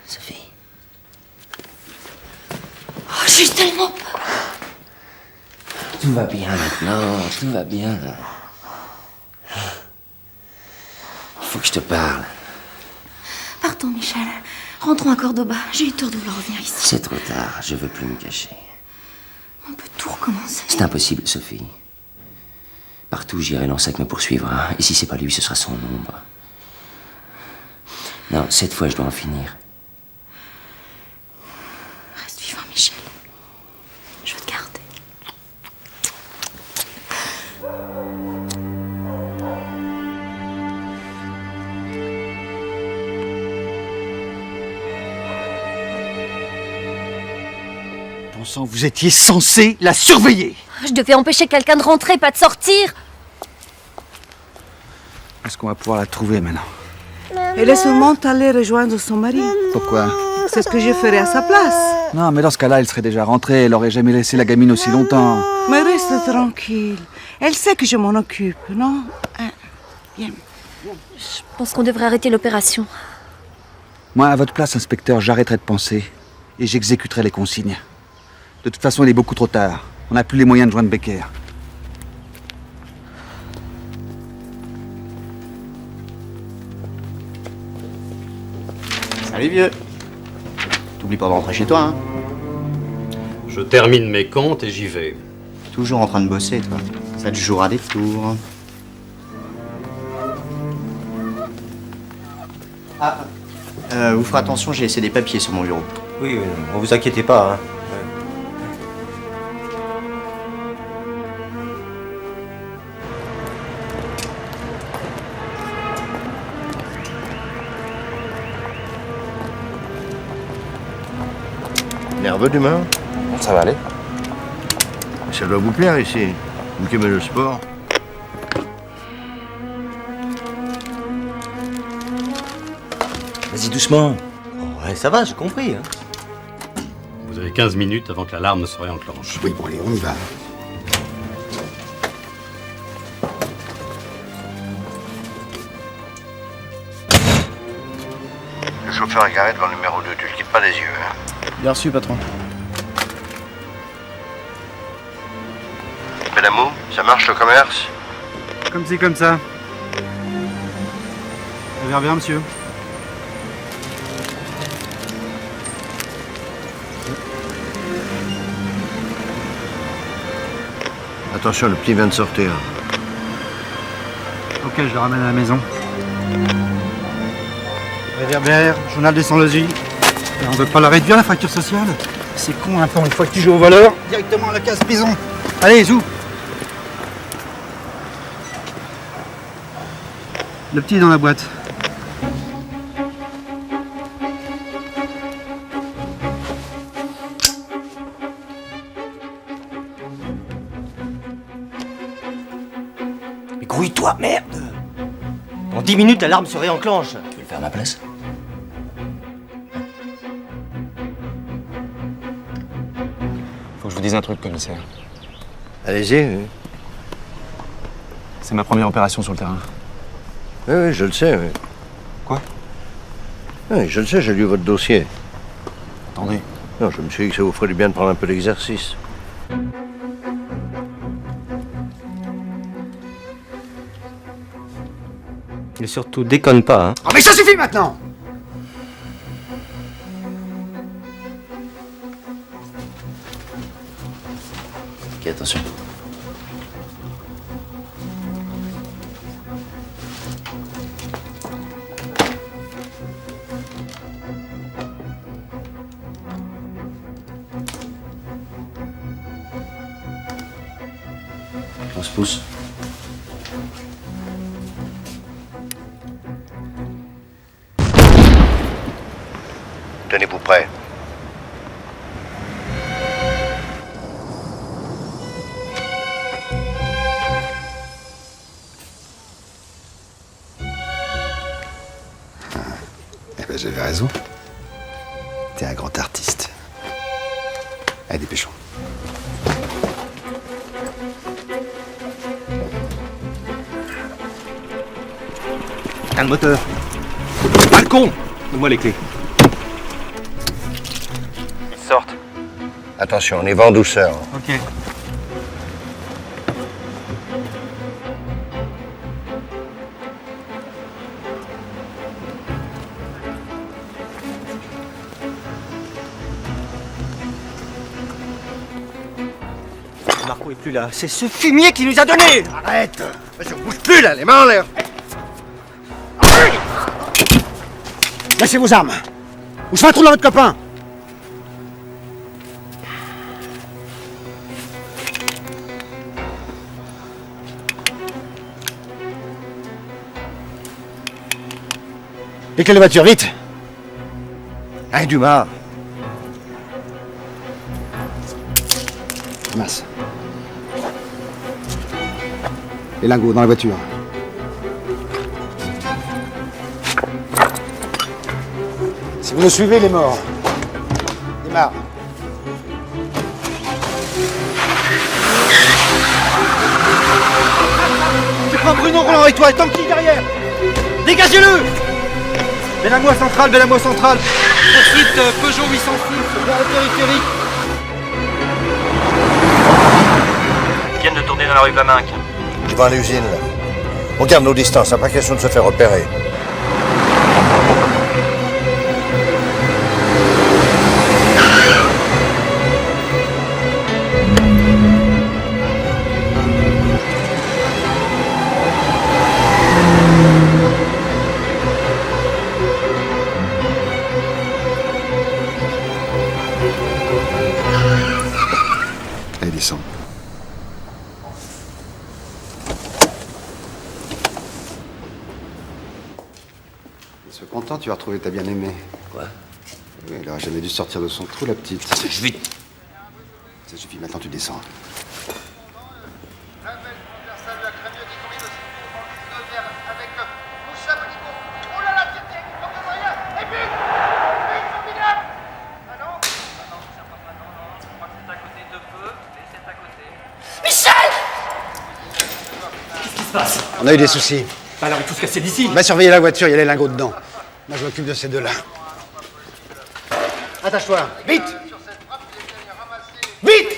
Sophie. Oh, j'ai tellement peur. Tout va bien maintenant, tout va bien. Il faut que je te parle. Partons, Michel. Rentrons à Cordoba. J'ai eu tort de vouloir revenir ici. C'est trop tard, je veux plus me cacher. On peut tout recommencer. C'est impossible, Sophie. Partout j'irai, Lansec me poursuivra. Et si c'est pas lui, ce sera son ombre. Non, cette fois, je dois en finir. Reste vivant, Michel. Je veux te garder. Bon sang, vous étiez censé la surveiller. Je devais empêcher quelqu'un de rentrer, pas de sortir. Est-ce qu'on va pouvoir la trouver maintenant? Elle est sûrement allée rejoindre son mari. Pourquoi? C'est ce que je ferais à sa place. Non, mais dans ce cas-là, elle serait déjà rentrée. Elle aurait jamais laissé la gamine aussi longtemps. Mais reste tranquille. Elle sait que je m'en occupe, non? Hein, viens. Je pense qu'on devrait arrêter l'opération. Moi, à votre place, inspecteur, j'arrêterai de penser et j'exécuterai les consignes. De toute façon, il est beaucoup trop tard. On n'a plus les moyens de joindre Becker. Salut vieux. T'oublies pas de rentrer chez toi, hein? Je termine mes comptes et j'y vais. Toujours en train de bosser, toi. Ça te jouera des tours. Ah, vous ferez attention, j'ai laissé des papiers sur mon bureau. Oui, ne vous inquiétez pas. Hein. Nerveux d'humeur? Ça va aller. Ça doit vous plaire ici. Vous qui aimez le sport. Vas-y doucement. Ouais, ça va, j'ai compris. Hein. Vous avez 15 minutes avant que l'alarme ne se réenclenche. Oui, bon, allez, on y va. Le chauffeur est garé devant le numéro 2, tu le quittes pas des yeux. Hein. Bien reçu, patron. Pélamou, ça marche le commerce? Comme c'est comme ça. Ça verra bien, monsieur. Attention, le petit vient de sortir. Ok, je le ramène à la maison. Réverbère, journal des sans-logis. On veut pas la réduire, la fracture sociale? C'est con, encore une fois que tu joues au voleur. Directement à la case prison. Allez, zou. Le petit est dans la boîte. Mais grouille-toi, merde! Dans 10 minutes, l'alarme se réenclenche. Tu veux le faire à ma place? Faut que je vous dise un truc, commissaire. Allez-y. Oui. C'est ma première opération sur le terrain. Oui, je le sais. Oui. Quoi? Oui, je le sais, j'ai lu votre dossier. Attendez. Non, je me suis dit que ça vous ferait du bien de prendre un peu d'exercice. Et surtout, déconne pas, hein. Oh, mais ça suffit maintenant! Ok, attention. On se pousse. prêt. Eh ben, j'avais raison. T'es un grand artiste. Allez, dépêchons. Un moteur. Balcon! Donne-moi les clés. Ils sortent. Attention, on y va en douceur. Ok. Marco est plus là. C'est ce fumier qui nous a donné. Arrête! Je bouge plus là, les mains en l'air! Lâchez vos armes. Ou je fais un trou dans votre copain. Et quelle voiture, vite! Hein, Dumas? Mince. Les lingots dans la voiture. Si vous nous suivez, les morts. Démarre. Tu prends Bruno Roland avec toi et Tanky derrière. Dégagez-le. Bellamois central, Bellamois central. Poursuite Peugeot 806 vers le périphérique. Ils viennent de tourner dans la rue Vaminck. Ils vont à l'usine, là. On garde nos distances, pas question de se faire repérer. Allez, descends. Sois content, tu vas retrouver ta bien-aimée. Quoi? Oui, elle aurait jamais dû sortir de son trou, la petite. Vite! Ça suffit, maintenant tu descends. On a eu des soucis. Bah alors, il faut se casser d'ici. Va surveiller la voiture, il y a les lingots dedans. Moi, je m'occupe de ces deux-là. Attache-toi, vite! Vite!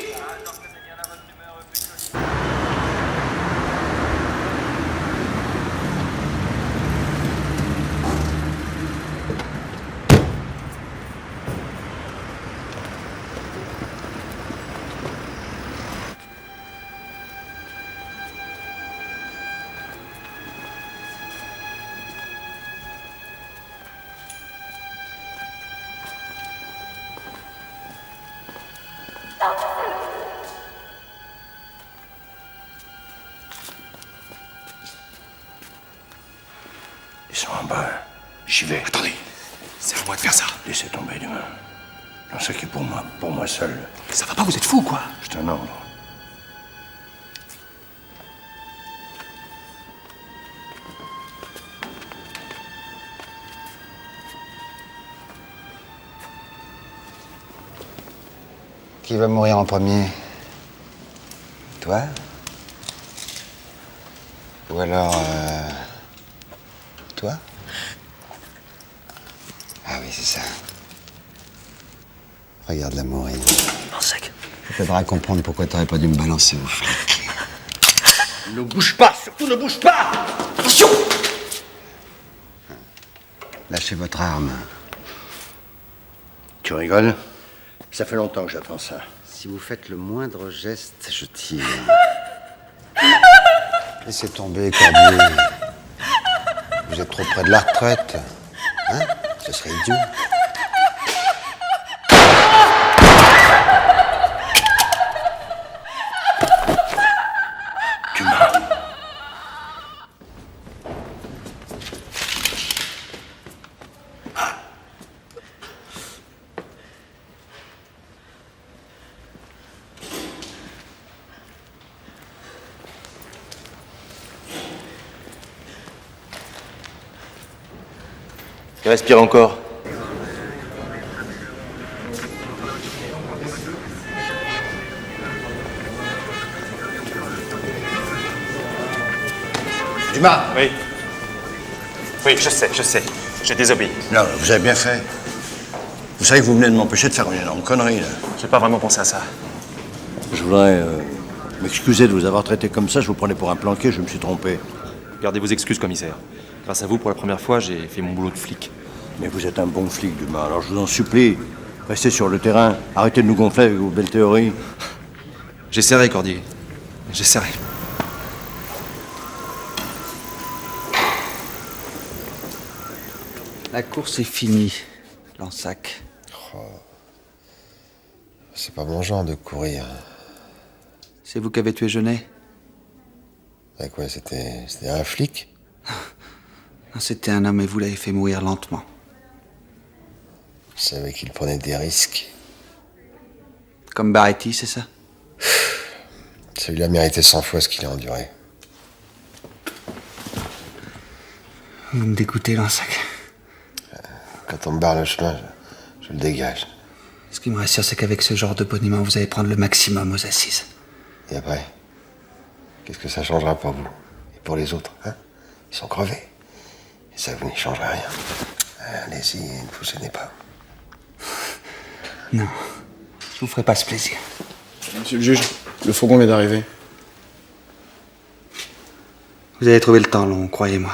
Ils sont en bas. J'y vais. Attendez, c'est à moi de faire ça. Laissez tomber, Dumas. Non, c'est qui est pour moi seul. Ça va pas, vous êtes fous, quoi. C'est un ordre. Qui va mourir en premier? Toi? Ou alors... toi? Ah oui, c'est ça. Regarde-la mourir. En sec. Ça t'aidera à comprendre pourquoi t'aurais pas dû me balancer au flic. Ne bouge pas, surtout ne bouge pas. Attention. Lâchez votre arme. Tu rigoles? Ça fait longtemps que j'attends ça. Si vous faites le moindre geste, je tire. Laissez tomber, Cordier. Vous êtes trop près de la retraite. Hein? Ce serait idiot. Et respire encore. Dumas. Oui. Oui, je sais. J'ai désobéi. Non, vous avez bien fait. Vous savez que vous venez de m'empêcher de faire une énorme connerie, là. J'ai pas vraiment pensé à ça. Je voudrais m'excuser de vous avoir traité comme ça. Je vous prenais pour un planqué, je me suis trompé. Gardez vos excuses, commissaire. Grâce à vous, pour la première fois, j'ai fait mon boulot de flic. Mais vous êtes un bon flic, Dumas. Alors je vous en supplie, restez sur le terrain. Arrêtez de nous gonfler avec vos belles théories. J'essaierai, Cordier. J'essaierai. La course est finie, Lansac. Oh. C'est pas mon genre de courir. C'est vous qui avez tué Genet? Bah quoi, c'était un flic? Non, c'était un homme et vous l'avez fait mourir lentement. Je savais qu'il prenait des risques. Comme Baretti, c'est ça? Celui-là méritait 100 fois ce qu'il a enduré. Vous me dégoûtez, Lansac. Quand on me barre le chemin, je le dégage. Ce qui me rassure, c'est qu'avec ce genre de boniment, vous allez prendre le maximum aux assises. Et après, qu'est-ce que ça changera pour vous? Et pour les autres, hein? Ils sont crevés. Et ça, vous n'y changerez rien. Allez-y, ne vous gênez pas. Non, je vous ferai pas ce plaisir. Monsieur le juge, le fourgon vient d'arriver. Vous avez trouvé le temps long, croyez-moi.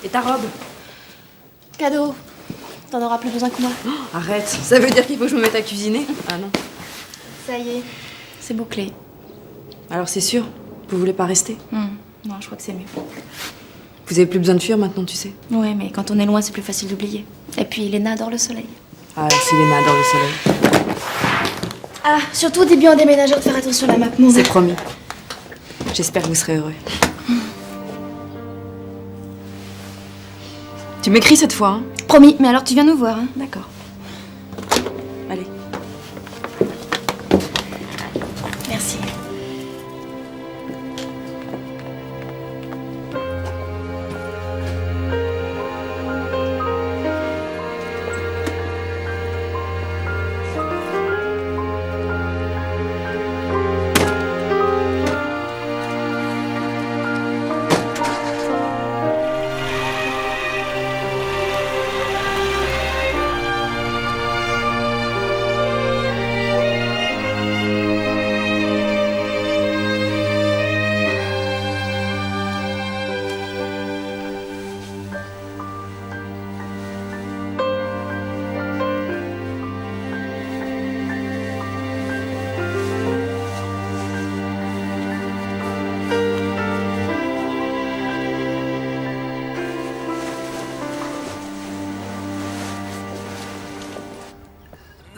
Et ta robe? Cadeau. T'en auras plus besoin que moi. Arrête, ça veut dire qu'il faut que je me mette à cuisiner? Ah non. Ça y est, c'est bouclé. Alors c'est sûr, vous voulez pas rester? Non, je crois que c'est mieux. Vous avez plus besoin de fuir maintenant, tu sais. Ouais, mais quand on est loin, c'est plus facile d'oublier. Et puis, Léna adore le soleil. Ah, alors si Léna adore le soleil. Ah, surtout dis bien aux déménageurs de faire attention à la map. C'est promis. J'espère que vous serez heureux. Tu m'écris cette fois, hein? Promis, mais alors tu viens nous voir, hein? D'accord. Allez. Merci.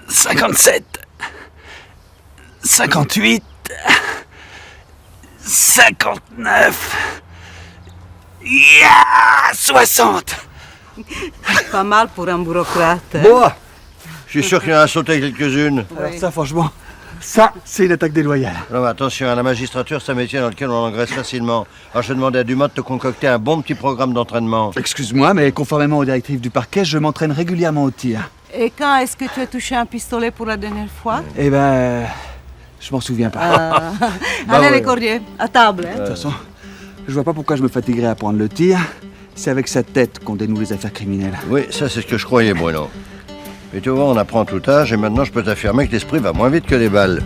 « 57, 58, 59, 60. Pas mal pour un bureaucrate. Bon, je suis sûr qu'il y en a sauté quelques-unes. Alors ça, franchement, ça, c'est une attaque déloyale. Non, mais attention, la magistrature, c'est un métier dans lequel on engraisse facilement. Alors je demandais à Dumas de te concocter un bon petit programme d'entraînement. Excuse-moi, mais conformément aux directives du parquet, je m'entraîne régulièrement au tir. Et quand est-ce que tu as touché un pistolet pour la dernière fois? Eh ben, je m'en souviens pas. Allez, les Cordier, à table. De toute façon, je vois pas pourquoi je me fatiguerais à prendre le tir. C'est avec sa tête qu'on dénoue les affaires criminelles. Oui, ça c'est ce que je croyais, Bruno. Mais tu vois, on apprend tout âge et maintenant je peux t'affirmer que l'esprit va moins vite que les balles.